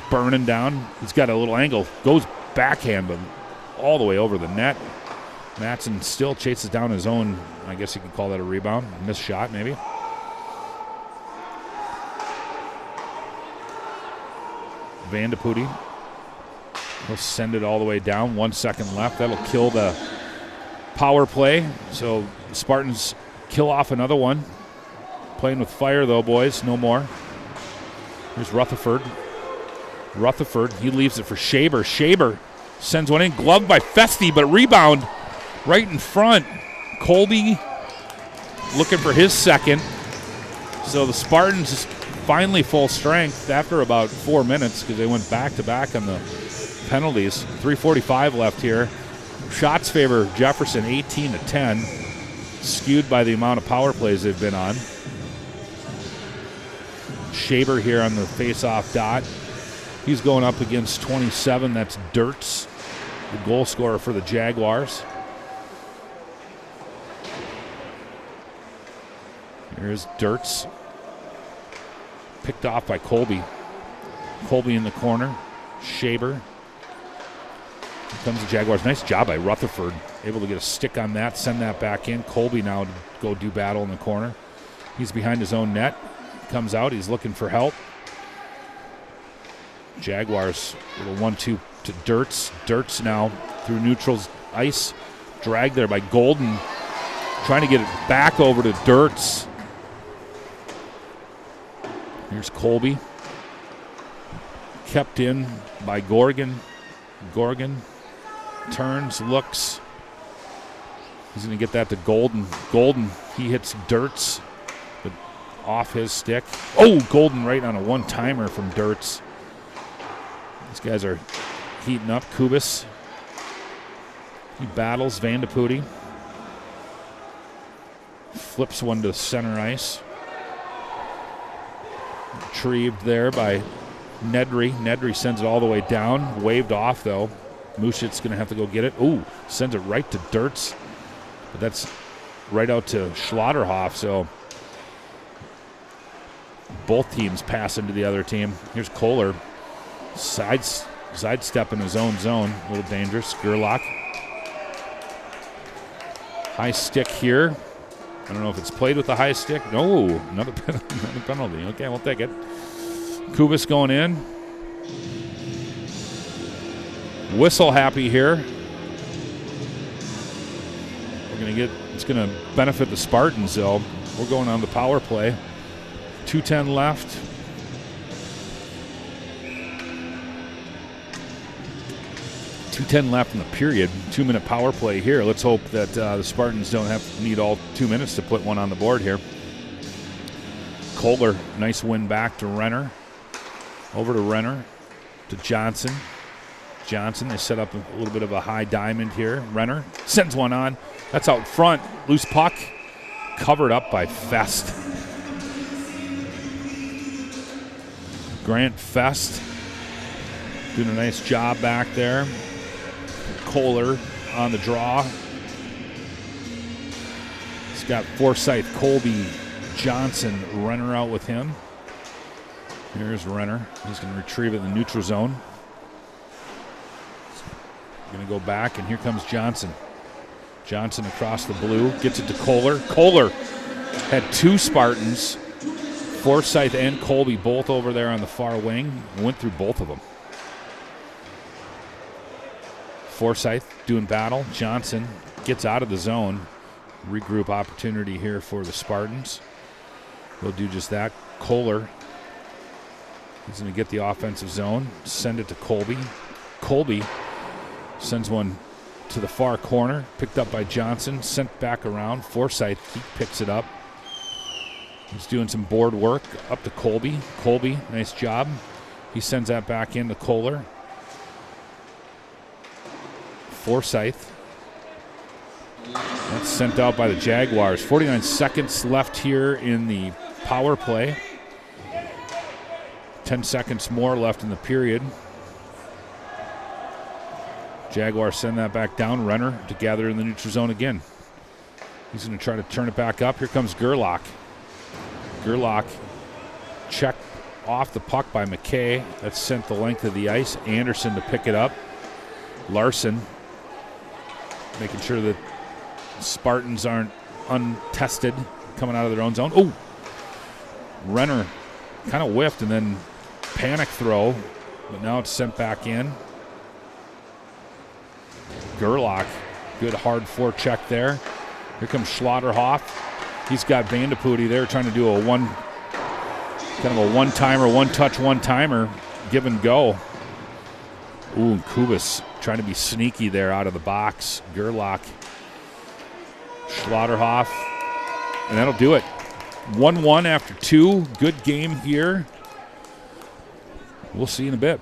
burning down. He's got a little angle. Goes backhand, but all the way over the net. Matson still chases down his own, I guess you could call that a rebound. Missed shot, maybe. Vandeputti. He'll send it all the way down. 1 second left. That'll kill the power play. So the Spartans kill off another one. Playing with fire, though, boys. No more. Here's Rutherford. Rutherford, he leaves it for Shaber. Shaber sends one in. Gloved by Festi, but rebound right in front. Colby looking for his second. So the Spartans finally full strength after about 4 minutes because they went back-to-back on the penalties. 3:45 left here. Shots favor Jefferson 18-10. Skewed by the amount of power plays they've been on. Shaber here on the face-off dot. He's going up against 27. That's Dirtz, the goal scorer for the Jaguars. Here's Dirtz. Picked off by Colby. Colby in the corner. Shaber. Here comes the Jaguars. Nice job by Rutherford. Able to get a stick on that, send that back in. Colby now to go do battle in the corner. He's behind his own net. Comes out. He's looking for help. Jaguars with a 1-2 to Dirtz. Dirtz now through neutral's ice. Dragged there by Golden. Trying to get it back over to Dirtz. Here's Colby. Kept in by Gorgon. Gorgon turns, looks. He's going to get that to Golden. Golden, he hits Dirtz, but off his stick. Oh, Golden right on a one-timer from Dirtz. These guys are heating up. Kubis. He battles Vandeputti. Flips one to center ice. Retrieved there by Nedry. Nedry sends it all the way down. Waved off, though. Mushit's going to have to go get it. Ooh, sends it right to Dirtz. But that's right out to Schlotterhoff, so both teams pass into the other team. Here's Kohler. Sidestep in his own zone. A little dangerous. Gerlach. High stick here. I don't know if it's played with the high stick. No, another penalty. Okay, we'll take it. Kubis going in. Whistle happy here. It's going to benefit the Spartans, though. We're going on the power play. 2:10 left. .210 left in the period. 2-minute power play here. Let's hope that the Spartans don't need all 2 minutes to put one on the board here. Kohler, nice win back to Renner. Over to Renner, to Johnson. Johnson, they set up a little bit of a high diamond here. Renner sends one on. That's out front. Loose puck. Covered up by Fest. Grant Fest doing a nice job back there. Kohler on the draw. He's got Forsyth, Colby, Johnson, Renner out with him. Here's Renner. He's going to retrieve it in the neutral zone. Going to go back, and here comes Johnson. Johnson across the blue. Gets it to Kohler. Kohler had two Spartans, Forsyth and Colby, both over there on the far wing. Went through both of them. Forsyth doing battle. Johnson gets out of the zone. Regroup opportunity here for the Spartans. They'll do just that. Kohler, he's going to get the offensive zone. Send it to Colby. Colby sends one to the far corner. Picked up by Johnson. Sent back around. Forsyth, he picks it up. He's doing some board work up to Colby. Colby, nice job. He sends that back in to Kohler. Forsyth. That's sent out by the Jaguars. 49 seconds left here in the power play. 10 seconds more left in the period. Jaguars send that back down. Renner to gather in the neutral zone again. He's going to try to turn it back up. Here comes Gerlach. Gerlach checked off the puck by McKay. That's sent the length of the ice. Anderson to pick it up. Larson making sure that Spartans aren't untested coming out of their own zone. Oh! Renner kind of whiffed and then panic throw, but now it's sent back in. Gerlach, good hard forecheck there. Here comes Schlotterhoff. He's got Vandeputti there trying to do a one-timer, one-touch, one-timer, give and go. Ooh, and Kubis trying to be sneaky there out of the box. Gerlach, Schlotterhoff, and that'll do it. 1-1 after 2. Good game here. We'll see you in a bit.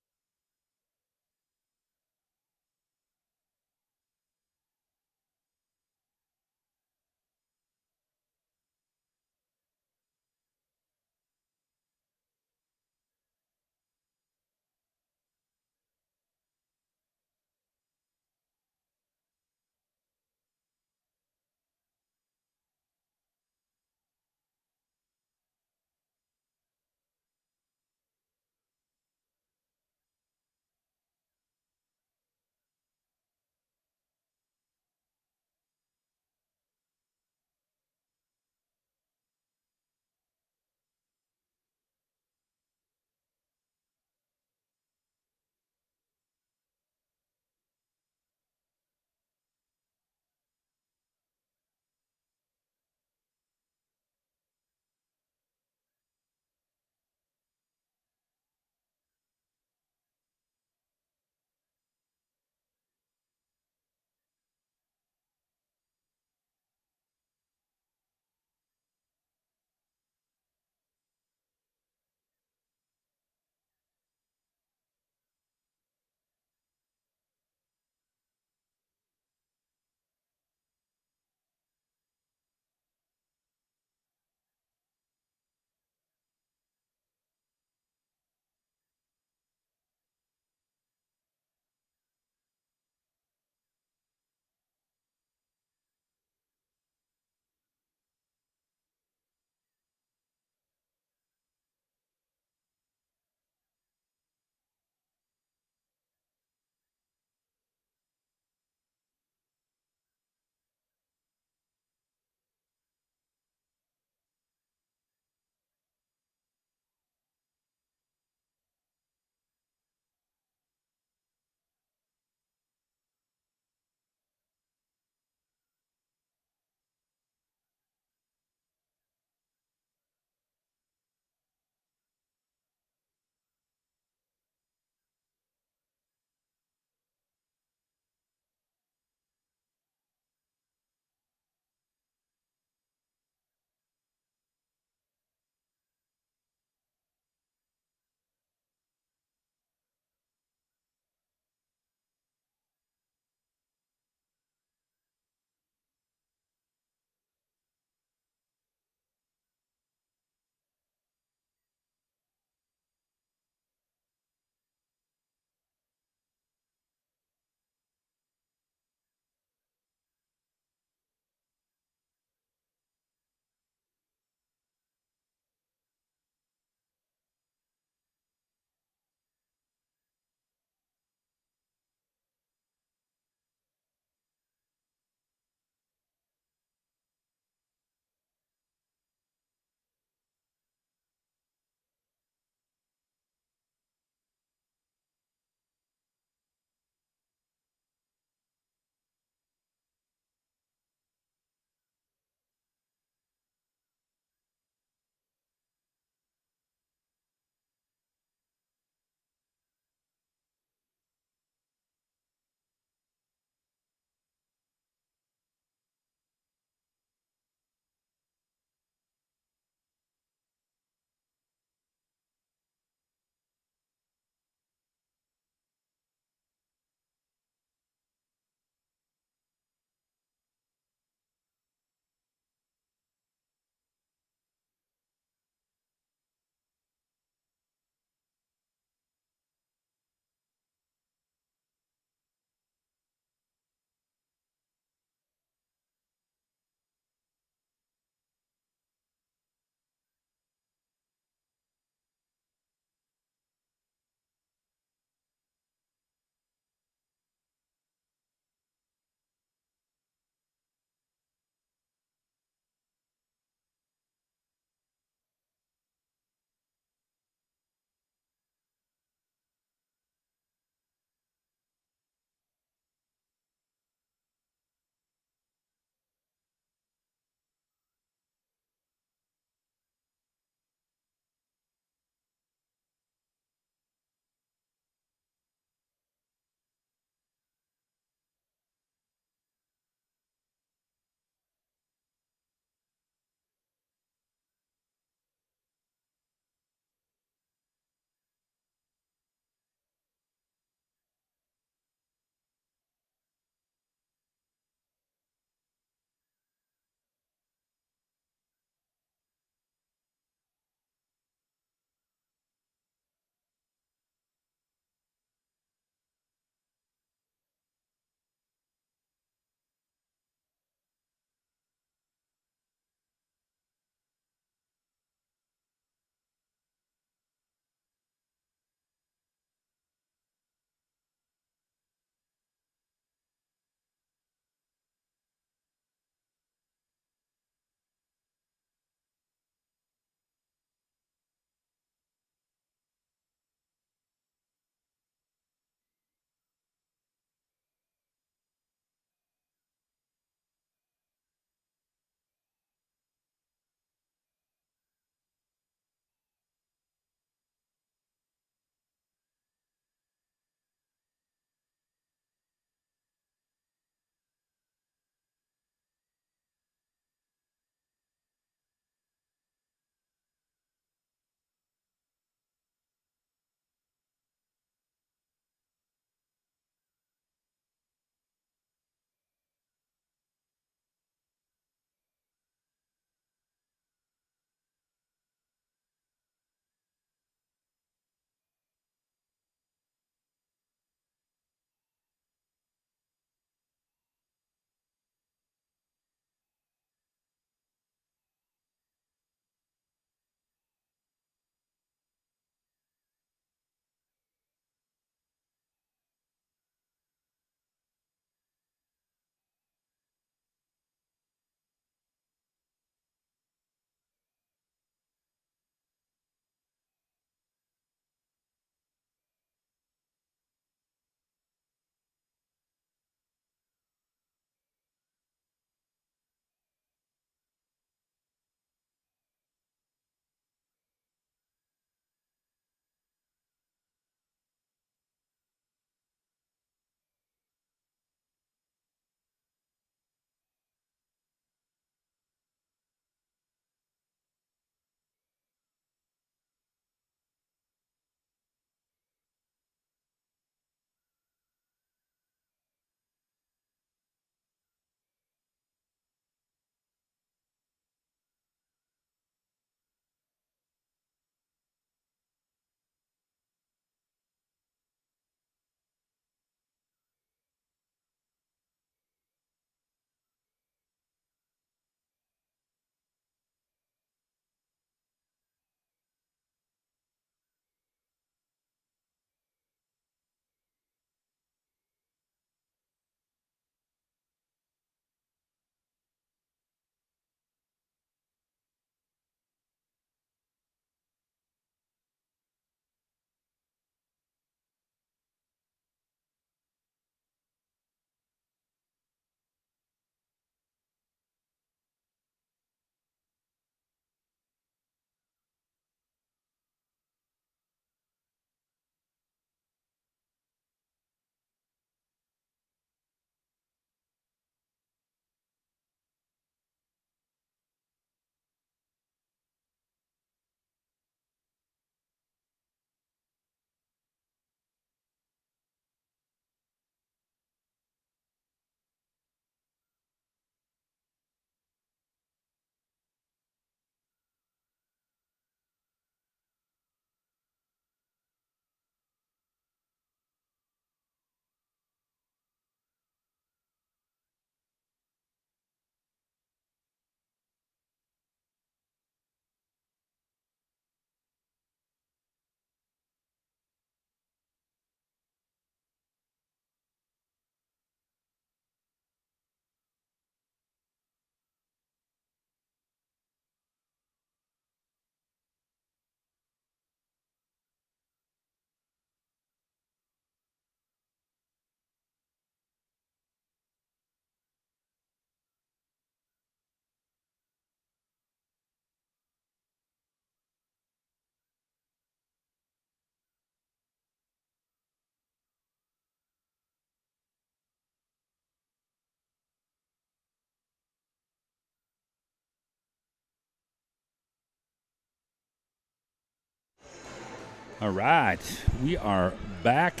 All right, we are back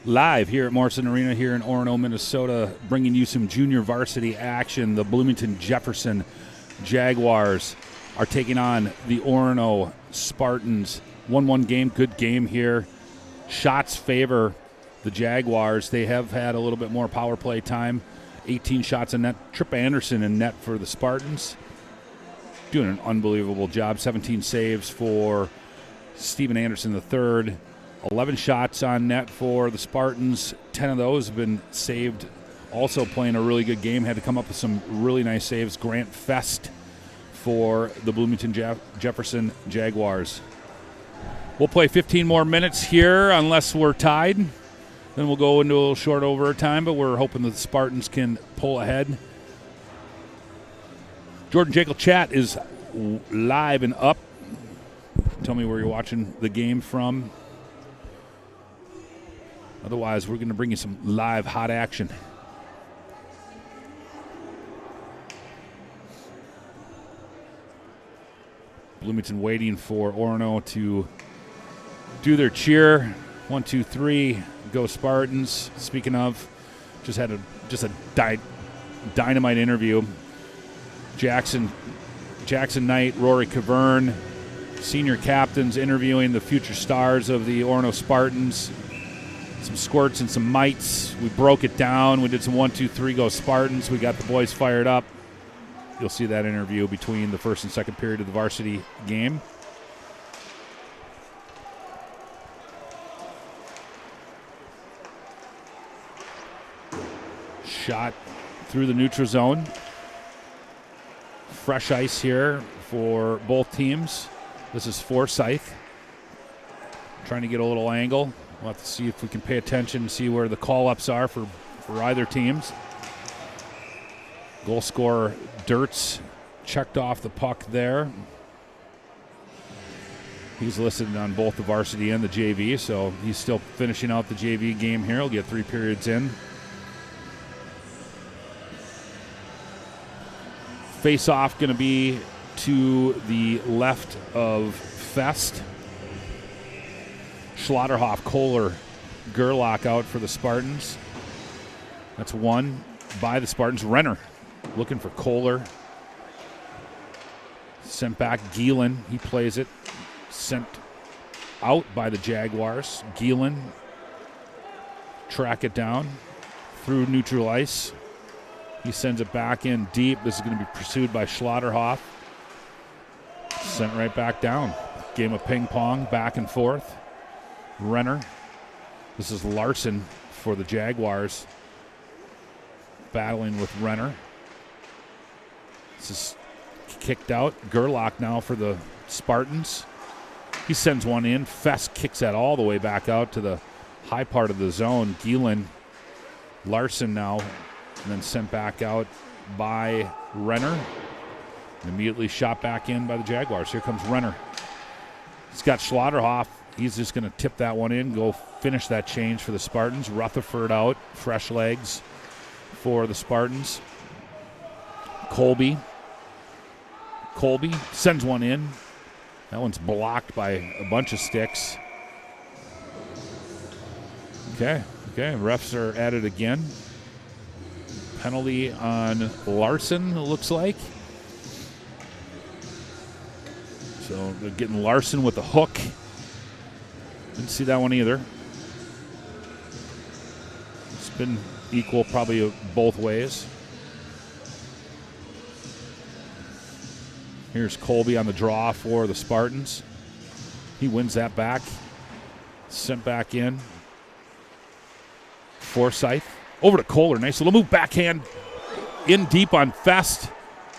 live here at Morrison Arena here in Orono, Minnesota, bringing you some junior varsity action. The Bloomington Jefferson Jaguars are taking on the Orono Spartans. 1-1 game, good game here. Shots favor the Jaguars. They have had a little bit more power play time. 18 shots in net. Trip Anderson in net for the Spartans. Doing an unbelievable job. 17 saves for Steven Anderson III. 11 shots on net for the Spartans. 10 of those have been saved. Also playing a really good game. Had to come up with some really nice saves. Grant Fest for the Bloomington Jefferson Jaguars. We'll play 15 more minutes here unless we're tied. Then we'll go into a little short overtime, but we're hoping that the Spartans can pull ahead. Jordan Jekyll chat is live and up. Tell me where you're watching the game from. Otherwise, we're going to bring you some live hot action. Bloomington waiting for Orono to do their cheer. 1, 2, 3, go Spartans. Speaking of, just had a dynamite interview. Jackson Knight, Rory Cavern, senior captains interviewing the future stars of the Orono Spartans. Some squirts and some mites. We broke it down. We did some 1, 2, 3, go Spartans. We got the boys fired up. You'll see that interview between the first and second period of the varsity game. Shot through the neutral zone. Fresh ice here for both teams. This is Forsyth. Trying to get a little angle. We'll have to see if we can pay attention and see where the call-ups are for either teams. Goal scorer Dirtz checked off the puck there. He's listed on both the varsity and the JV, so he's still finishing out the JV game here. He'll get 3 periods in. Face-off going to be to the left of Fest. Schlotterhoff, Kohler, Gerlach out for the Spartans. That's one by the Spartans. Renner looking for Kohler. Sent back. Gielen, he plays it. Sent out by the Jaguars. Gielen track it down through neutral ice. He sends it back in deep. This is going to be pursued by Schlotterhoff. Sent right back down. Game of ping pong, back and forth. Renner. This is Larson for the Jaguars. Battling with Renner. This is kicked out. Gerlach now for the Spartans. He sends one in. Fest kicks that all the way back out to the high part of the zone. Gielen. Larson now. And then sent back out by Renner. Immediately shot back in by the Jaguars. Here comes Renner. He's got Schlotterhoff. He's just going to tip that one in, go finish that change for the Spartans. Rutherford out, fresh legs for the Spartans. Colby sends one in. That one's blocked by a bunch of sticks. Okay, refs are at it again. Penalty on Larson, it looks like. So they're getting Larson with the hook. Didn't see that one either. It's been equal probably both ways. Here's Colby on the draw for the Spartans. He wins that back. Sent back in. Forsyth. Over to Kohler. Nice little move. Backhand in deep on Fest.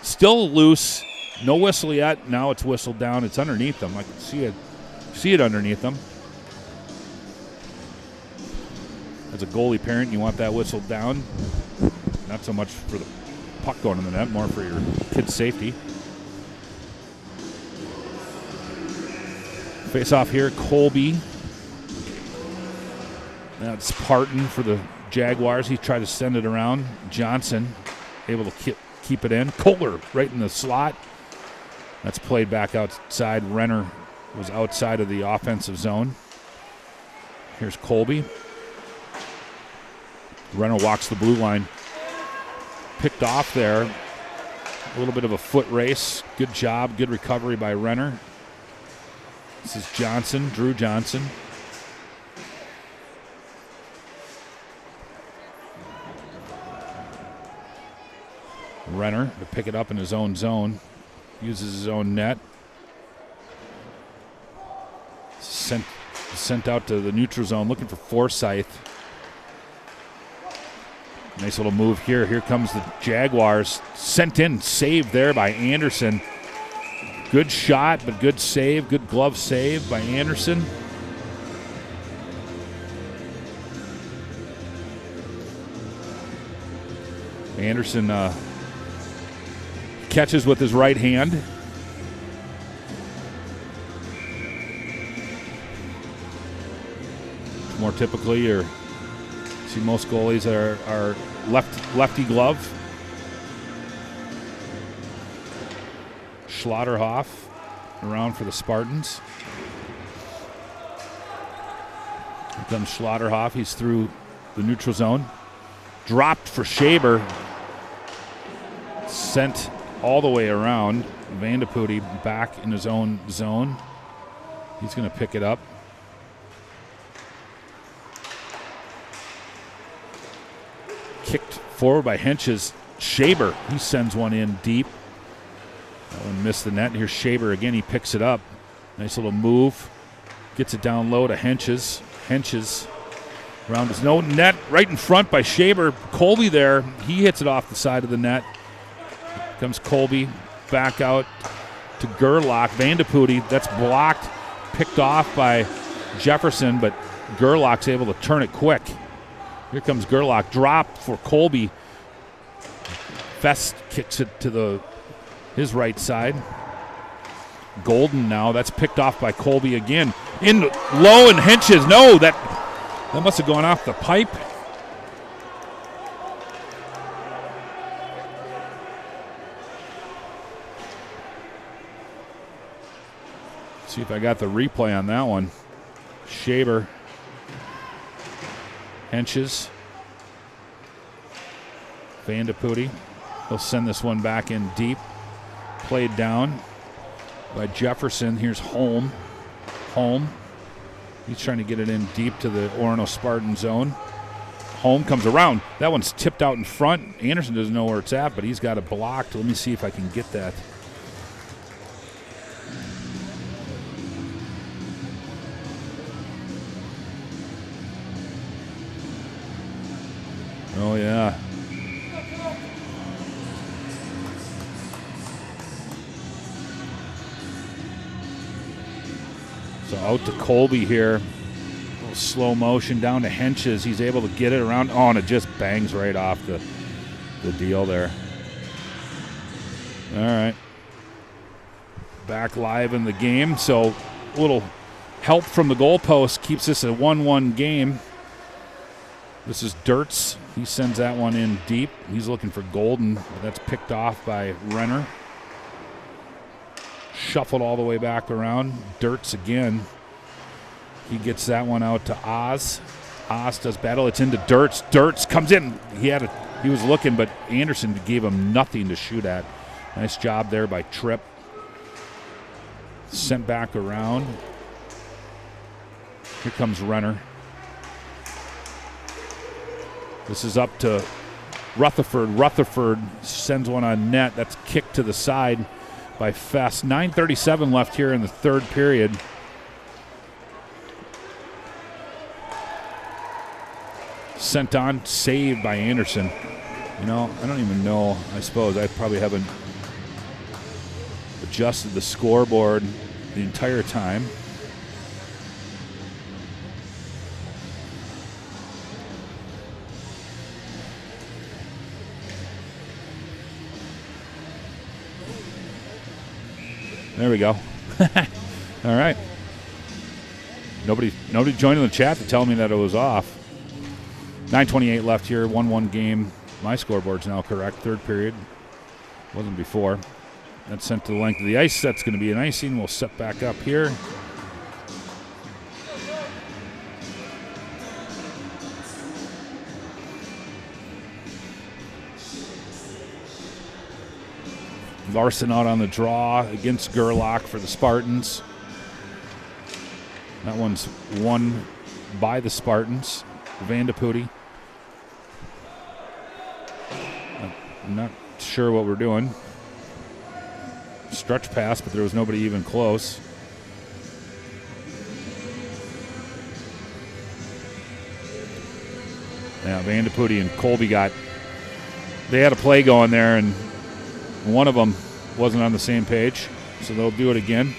Still loose. No whistle yet. Now it's whistled down. It's underneath them. I can see it underneath them. As a goalie parent, you want that whistled down. Not so much for the puck going in the net, more for your kid's safety. Face off here, Colby. That's Parton for the Jaguars. He tried to send it around. Johnson able to keep it in. Kohler right in the slot. That's played back outside. Renner was outside of the offensive zone. Here's Colby. Renner walks the blue line. Picked off there. A little bit of a foot race. Good job. Good recovery by Renner. This is Johnson, Drew Johnson. Renner to pick it up in his own zone. Uses his own net. Sent out to the neutral zone looking for Forsyth. Nice little move here. Here comes the Jaguars. Sent in, saved there by Anderson. Good shot, but good save. Good glove save by Anderson. Anderson catches with his right hand. More typically, or see most goalies are lefty glove. Schlotterhoff around for the Spartans. Here comes Schlotterhoff. He's through the neutral zone. Dropped for Shaber. Sent all the way around. Vandeputte back in his own zone. He's going to pick it up. Kicked forward by Henches. Shaber, he sends one in deep. That one missed the net. Here's Shaber again. He picks it up. Nice little move. Gets it down low to Henches. Henches around his no net right in front by Shaber. Colby there. He hits it off the side of the net. Comes Colby back out to Gerlach. Vandeputte, that's blocked. Picked off by Jefferson, but Gerlach's able to turn it quick. Here comes Gerlach. Drop for Colby. Fest kicks it to his right side. Golden now. That's picked off by Colby again. In low and Henches. No, that must have gone off the pipe. See if I got the replay on that one. Shaber. Henches. Vandeputte. He'll send this one back in deep. Played down by Jefferson. Here's Holm. Holm. He's trying to get it in deep to the Orono Spartan zone. Holm comes around. That one's tipped out in front. Anderson doesn't know where it's at, but he's got it blocked. Let me see if I can get that. Oh, yeah. So out to Colby here. A little slow motion down to Henches. He's able to get it around. Oh, and it just bangs right off the deal there. All right. Back live in the game. So a little help from the goalpost keeps this a 1-1 game. This is Dirtz. He sends that one in deep. He's looking for Golden, but that's picked off by Renner. Shuffled all the way back around. Dirtz again. He gets that one out to Oz. Oz does battle. It's into Dirtz. Dirtz comes in. He was looking, but Anderson gave him nothing to shoot at. Nice job there by Tripp. Sent back around. Here comes Renner. This is up to Rutherford. Rutherford sends one on net. That's kicked to the side by Fest. 9:37 left here in the third period. Sent on, saved by Anderson. You know, I don't even know. I suppose I probably haven't adjusted the scoreboard the entire time. There we go. All right. Nobody joined in the chat to tell me that it was off. 9:28 left here, 1-1 game. My scoreboard's now correct. Third period. Wasn't before. That's sent to the length of the ice. That's going to be an icing. We'll set back up here. Larson out on the draw against Gerlach for the Spartans. That one's won by the Spartans. Vandeputti. I'm not sure what we're doing. Stretch pass, but there was nobody even close. Yeah, Vandeputti and Colby they had a play going there, and one of them wasn't on the same page, so they'll do it again.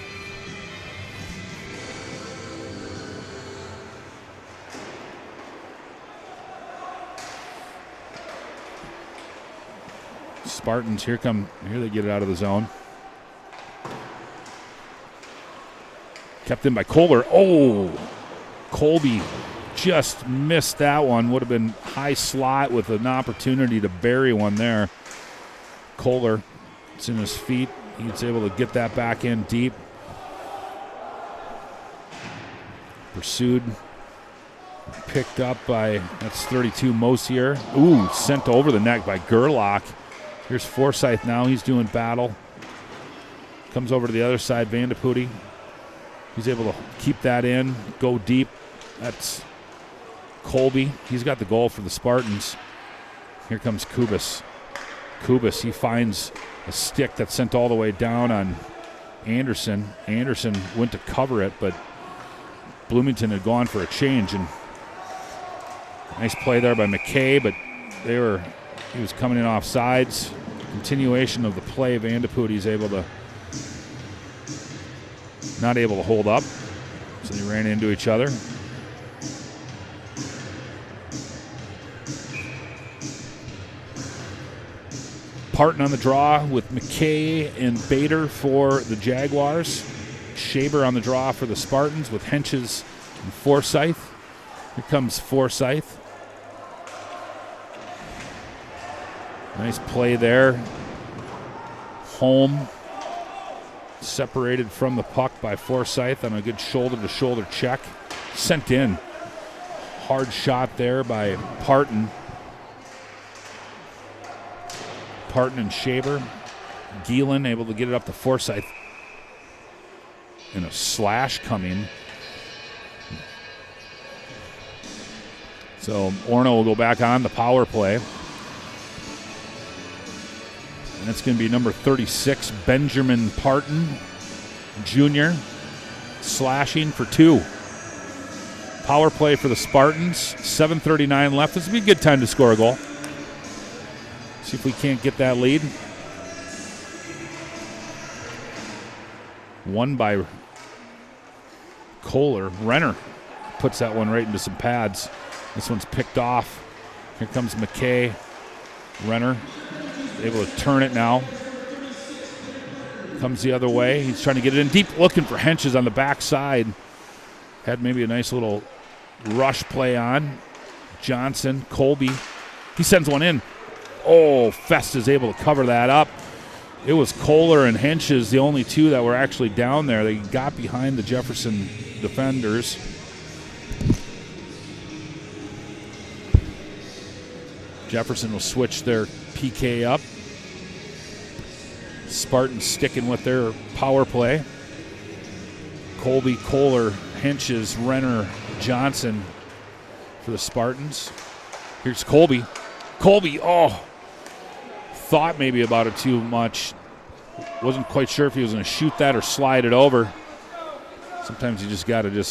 Spartans, here they get it out of the zone. Kept in by Kohler. Oh, Colby just missed that one. Would have been high slot with an opportunity to bury one there. Kohler, it's in his feet. He's able to get that back in deep. Pursued. Picked up by, that's 32, Mosier. Ooh, sent over the neck by Gerlach. Here's Forsyth now. He's doing battle. Comes over to the other side, Vandeputti. He's able to keep that in, go deep. That's Colby. He's got the goal for the Spartans. Here comes Kubas. Kubas, he finds a stick that's sent all the way down on Anderson. Anderson went to cover it, but Bloomington had gone for a change. And nice play there by McKay, but he was coming in off sides. Continuation of the play, Vandeputti's not able to hold up, so they ran into each other. Parton on the draw with McKay and Bader for the Jaguars. Shaber on the draw for the Spartans with Henches and Forsyth. Here comes Forsyth. Nice play there. Home. Separated from the puck by Forsyth on a good shoulder-to-shoulder check. Sent in. Hard shot there by Parton. Parton and Shaber. Gielan able to get it up to Forsyth. And a slash coming. So Orono will go back on the power play. And it's going to be number 36, Benjamin Parton, Jr., slashing for 2. Power play for the Spartans, 7:39 left. This would be a good time to score a goal. See if we can't get that lead. Won by Kohler. Renner puts that one right into some pads. This one's picked off. Here comes McKay. Renner able to turn it now. Comes the other way. He's trying to get it in deep, looking for Henches on the backside. Had maybe a nice little rush play on. Johnson, Colby. He sends one in. Oh, Fest is able to cover that up. It was Kohler and Henches, the only two that were actually down there. They got behind the Jefferson defenders. Jefferson will switch their PK up. Spartans sticking with their power play. Colby, Kohler, Henches, Renner, Johnson for the Spartans. Here's Colby. Colby, thought maybe about it too much. Wasn't quite sure if he was going to shoot that or slide it over. Sometimes you just got to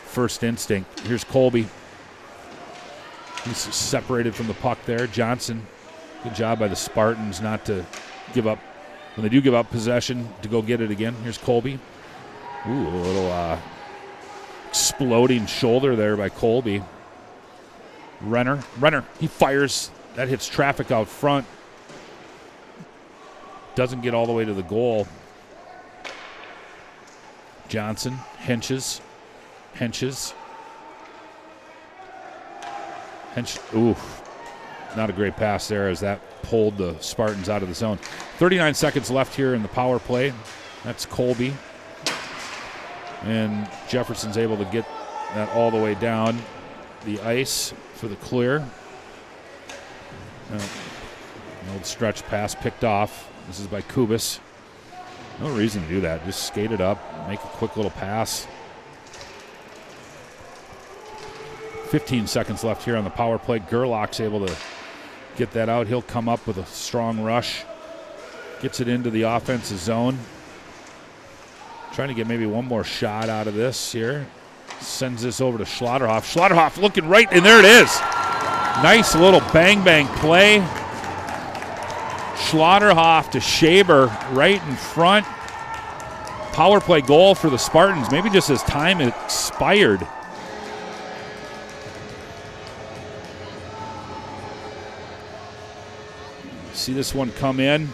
first instinct. Here's Colby. He's separated from the puck there. Johnson, good job by the Spartans not to give up. When they do give up possession, to go get it again. Here's Colby. Ooh, a little exploding shoulder there by Colby. Renner, he fires. That hits traffic out front. Doesn't get all the way to the goal. Johnson, Henches. Ooh, not a great pass there as that pulled the Spartans out of the zone. 39 seconds left here in the power play. That's Colby. And Jefferson's able to get that all the way down the ice for the clear. An old stretch pass picked off. This is by Kubis. No reason to do that. Just skate it up, make a quick little pass. 15 seconds left here on the power play. Gerlach's able to get that out. He'll come up with a strong rush. Gets it into the offensive zone. Trying to get maybe one more shot out of this here. Sends this over to Schlotterhoff. Schlotterhoff looking right, and there it is. Nice little bang-bang play. Schlotterhoff to Shaber right in front. Power play goal for the Spartans. Maybe just as time expired. See this one come in.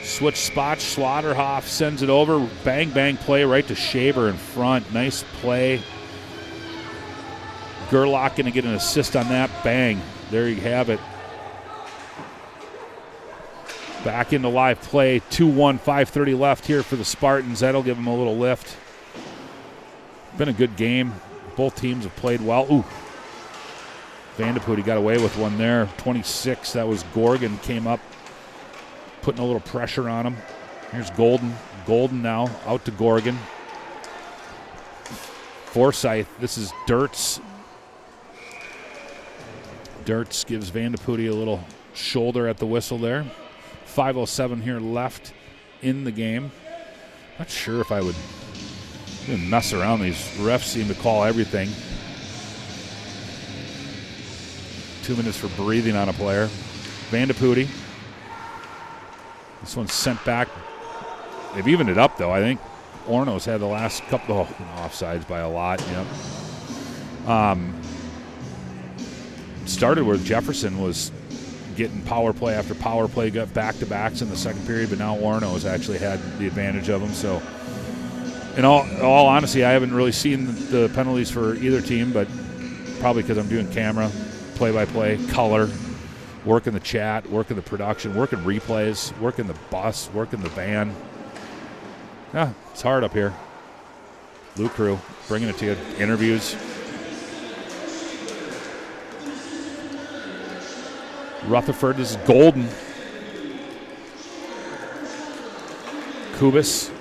Switch spots. Schlotterhoff sends it over. Bang, bang play right to Shaber in front. Nice play. Gerlach going to get an assist on that. Bang. There you have it. Back into live play. 2-1, 5:30 left here for the Spartans. That'll give them a little lift. Been a good game. Both teams have played well. Ooh. Vandepoot, he got away with one there. 26, that was Gorgon, came up, putting a little pressure on him. Here's Golden. Golden now, out to Gorgon. Forsyth, this is Dirtz. Dirtz gives Vandepoot a little shoulder at the whistle there. 5:07 here left in the game. Not sure if I would even mess around. These refs seem to call everything. 2 minutes for breathing on a player. Vandepoot. This one's sent back. They've evened it up, though. I think Orono's had the last couple of offsides by a lot. Yep. Started where Jefferson was getting power play after power play, got back-to-backs in the second period, but now Orono has actually had the advantage of them. So, in all honesty, I haven't really seen the penalties for either team, but probably because I'm doing camera, play-by-play, color, working the chat, working the production, working replays, working the bus, working the van. Yeah, it's hard up here. Lou Crew, bringing it to you. Interviews. Rutherford, this is Golden. Kubis.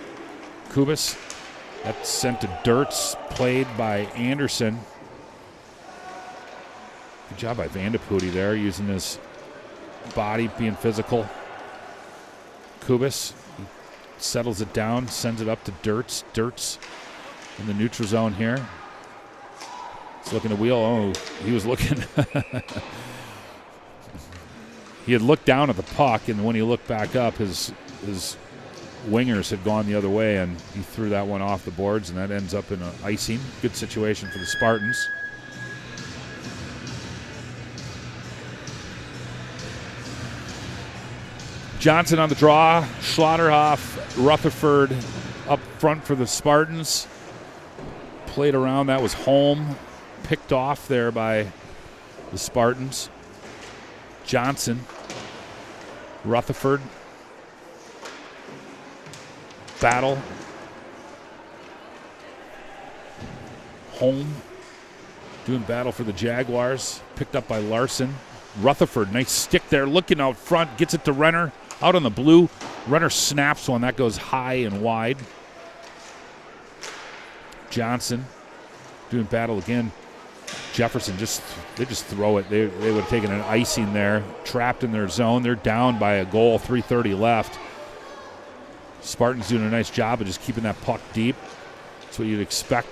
That's sent to Dirtz, played by Anderson. Good job by Vandepoot there, using his body, being physical. Kubis settles it down, sends it up to Dirtz. Dirtz in the neutral zone here. He's looking to wheel. Oh, he was looking. He had looked down at the puck, and when he looked back up, his wingers had gone the other way, and he threw that one off the boards, and that ends up in an icing. Good situation for the Spartans. Johnson on the draw. Schlotterhoff, Rutherford up front for the Spartans. Played around. That was home. Picked off there by the Spartans. Johnson. Rutherford. Battle. Home. Doing battle for the Jaguars. Picked up by Larson. Rutherford, nice stick there. Looking out front. Gets it to Renner. Out on the blue. Renner snaps one. That goes high and wide. Johnson. Doing battle again. Jefferson, they just throw it. They would have taken an icing there. Trapped in their zone. They're down by a goal. 3:30 left. Spartans doing a nice job of just keeping that puck deep. That's what you'd expect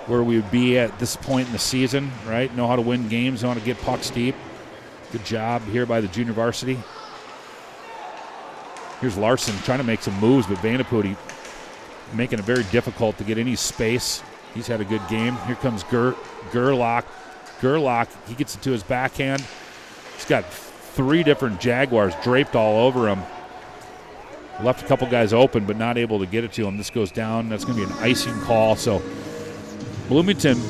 where we would be at this point in the season, right? Know how to win games, know how to get pucks deep. Good job here by the junior varsity. Here's Larson trying to make some moves, but Vandepoot making it very difficult to get any space. He's had a good game. Here comes Gerlach. Gerlach, he gets it to his backhand. He's got 3 different Jaguars draped all over him. Left a couple guys open, but not able to get it to him. This goes down. That's going to be an icing call. So Bloomington,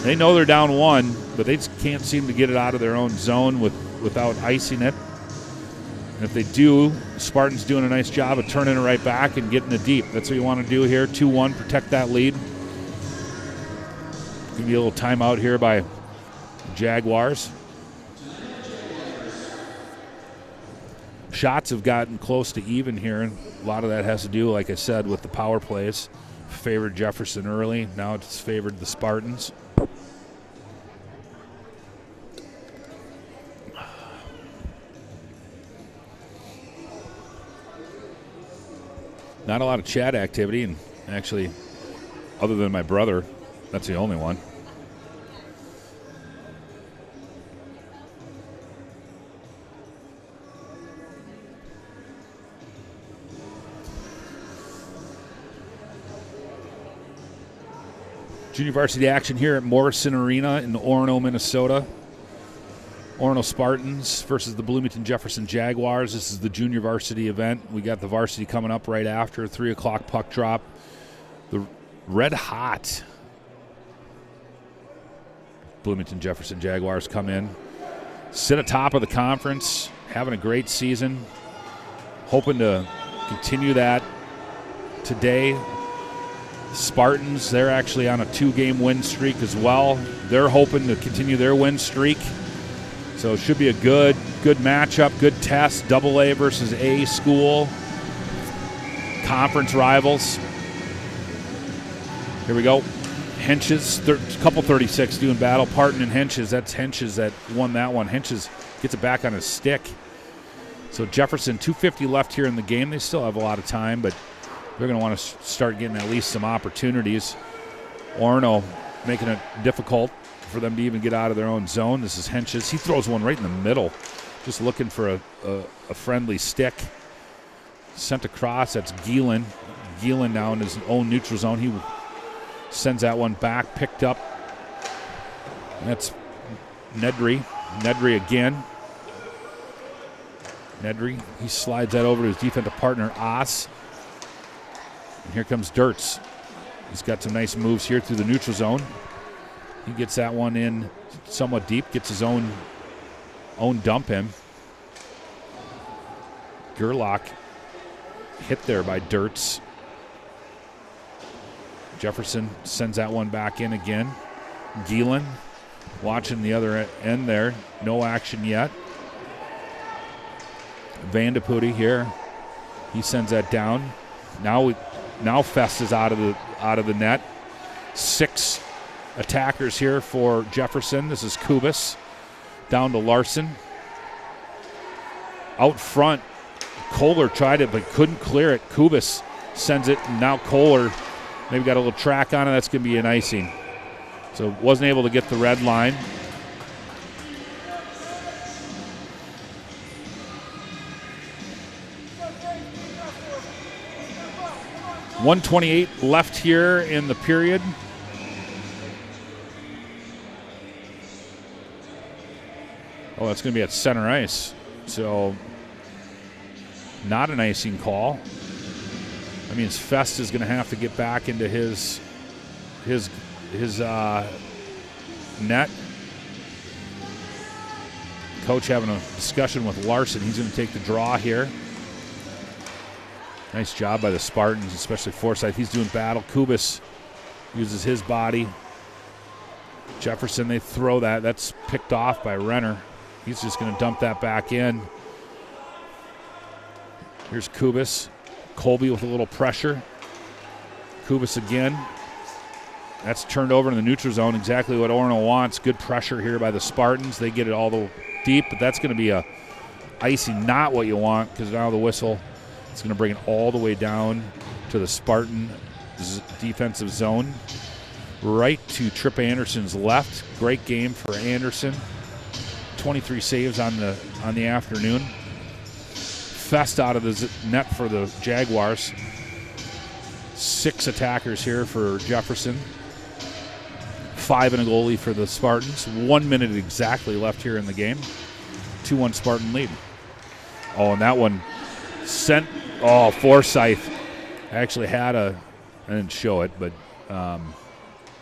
they know they're down 1, but they just can't seem to get it out of their own zone without icing it. And if they do, Spartans doing a nice job of turning it right back and getting it deep. That's what you want to do here. 2-1, protect that lead. Give you a little timeout here by Jaguars. shots have gotten close to even here. And a lot of that has to do, like I said, with the power plays. Favored Jefferson early. Now it's favored the Spartans. Not a lot of chat activity, and actually, other than my brother, that's the only one. Junior varsity action here at Morrison Arena in Orono, Minnesota. Orono Spartans versus the Bloomington Jefferson Jaguars. This is the junior varsity event. We got the varsity coming up right after. 3 o'clock puck drop. The red hot Bloomington Jefferson Jaguars come in. Sit atop of the conference, having a great season. Hoping to continue that today. Spartans, they're actually on a 2-game win streak as well. They're hoping to continue their win streak. So it should be a good matchup, good test. AA versus A school. Conference rivals. Here we go. Henches, couple 36 doing battle. Parton and Henches. That's Henches that won that one. Henches gets it back on his stick. So Jefferson, 2:50 left here in the game. They still have a lot of time, but they're going to want to start getting at least some opportunities. Orono making it difficult for them to even get out of their own zone. This is Henches. He throws one right in the middle, just looking for a friendly stick. Sent across. That's Geelan. Geelan now in his own neutral zone. He sends that one back, picked up. That's Nedry. Nedry again. Nedry, he slides that over to his defensive partner, Oss. And here comes Dirtz. He's got some nice moves here through the neutral zone. He gets that one in somewhat deep, gets his own dump in. Gerlach hit there by Dirtz. Jefferson sends that one back in again. Geelan watching the other end there. No action yet. Vandepudi here. He sends that down. Now Fest is out of the net. 6 attackers here for Jefferson. This is Kubis. Down to Larson. Out front, Kohler tried it but couldn't clear it. Kubis sends it, and now Kohler maybe got a little track on it. That's going to be an icing. So wasn't able to get the red line. .128 left here in the period. Oh, that's going to be at center ice. So not an icing call. That means Fest is going to have to get back into his net. Coach having a discussion with Larson. He's going to take the draw here. Nice job by the Spartans, especially Forsyth. He's doing battle. Kubis uses his body. Jefferson, they throw that. That's picked off by Renner. He's just going to dump that back in. Here's Kubis. Colby with a little pressure. Kubis again. That's turned over in the neutral zone. Exactly what Orono wants. Good pressure here by the Spartans. They get it all the deep, but that's going to be a icing, not what you want, because now the whistle, it's going to bring it all the way down to the Spartan defensive zone. Right to Tripp Anderson's left. Great game for Anderson. 23 saves on the afternoon. Fest out of the net for the Jaguars. 6 attackers here for Jefferson. 5 and a goalie for the Spartans. 1 minute exactly left here in the game. 2-1 Spartan lead. Oh, and that one sent. Oh, Forsyth. I actually had I didn't show it, but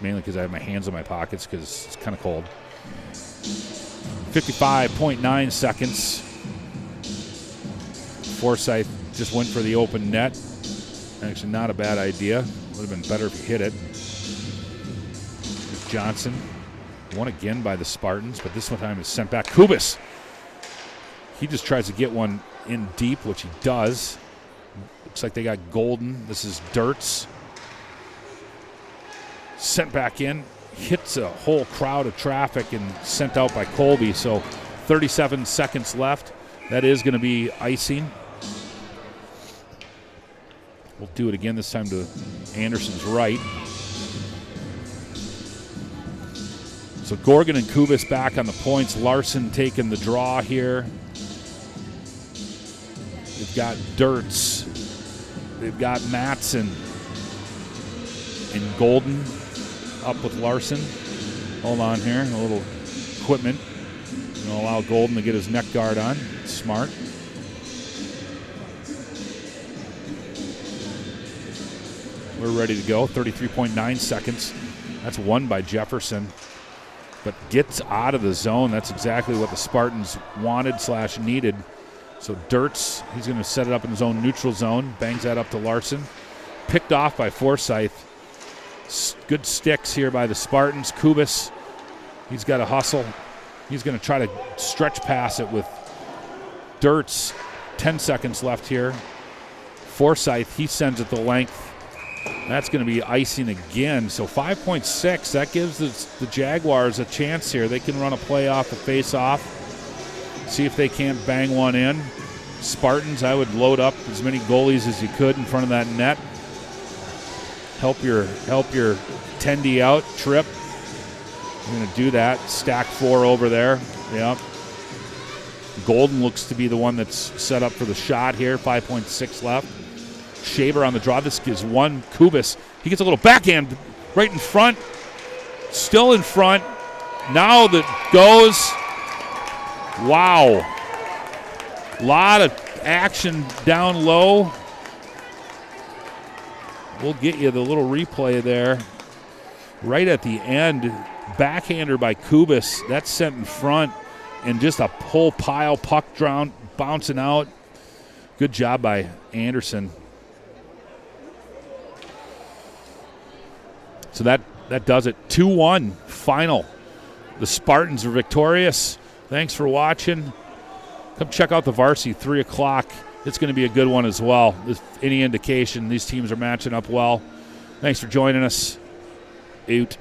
mainly because I have my hands in my pockets because it's kind of cold. 55.9 seconds. Forsyth just went for the open net. Actually, not a bad idea. Would have been better if he hit it. There's Johnson. Won again by the Spartans, but this one time is sent back. Kubis. He just tries to get one in deep, which he does. Looks like they got Golden. This is Dirtz. Sent back in. Hits a whole crowd of traffic and sent out by Colby. So 37 seconds left. That is going to be icing. We'll do it again, this time to Anderson's right. So Gorgon and Kubis back on the points. Larson taking the draw here. They've got Dirtz. They've got Matson and Golden up with Larson. Hold on here, a little equipment. Gonna allow Golden to get his neck guard on. Smart. We're ready to go. 33.9 seconds. That's won by Jefferson. But gets out of the zone. That's exactly what the Spartans wanted/needed. So Dirtz, he's going to set it up in his own neutral zone. Bangs that up to Larson. Picked off by Forsyth. Good sticks here by the Spartans. Kubis, he's got to hustle. He's going to try to stretch pass it with Dirtz. 10 seconds left here. Forsyth, he sends it the length. That's going to be icing again. So 5.6, that gives the Jaguars a chance here. They can run a play off the face-off. See if they can't bang one in. Spartans, I would load up as many goalies as you could in front of that net. Help your Tendy out, Trip. I'm going to do that. Stack 4 over there. Yep. Golden looks to be the one that's set up for the shot here. 5.6 left. Shaver on the draw. This gives one. Kubis. He gets a little backhand right in front. Still in front. Now that goes. Wow. A lot of action down low. We'll get you the little replay there. Right at the end, backhander by Kubis. That's sent in front. And just a pull pile, puck drown, bouncing out. Good job by Anderson. So that does it. 2-1 final. The Spartans are victorious. Thanks for watching. Come check out the varsity, 3 o'clock. It's going to be a good one as well. If any indication, these teams are matching up well. Thanks for joining us. Out.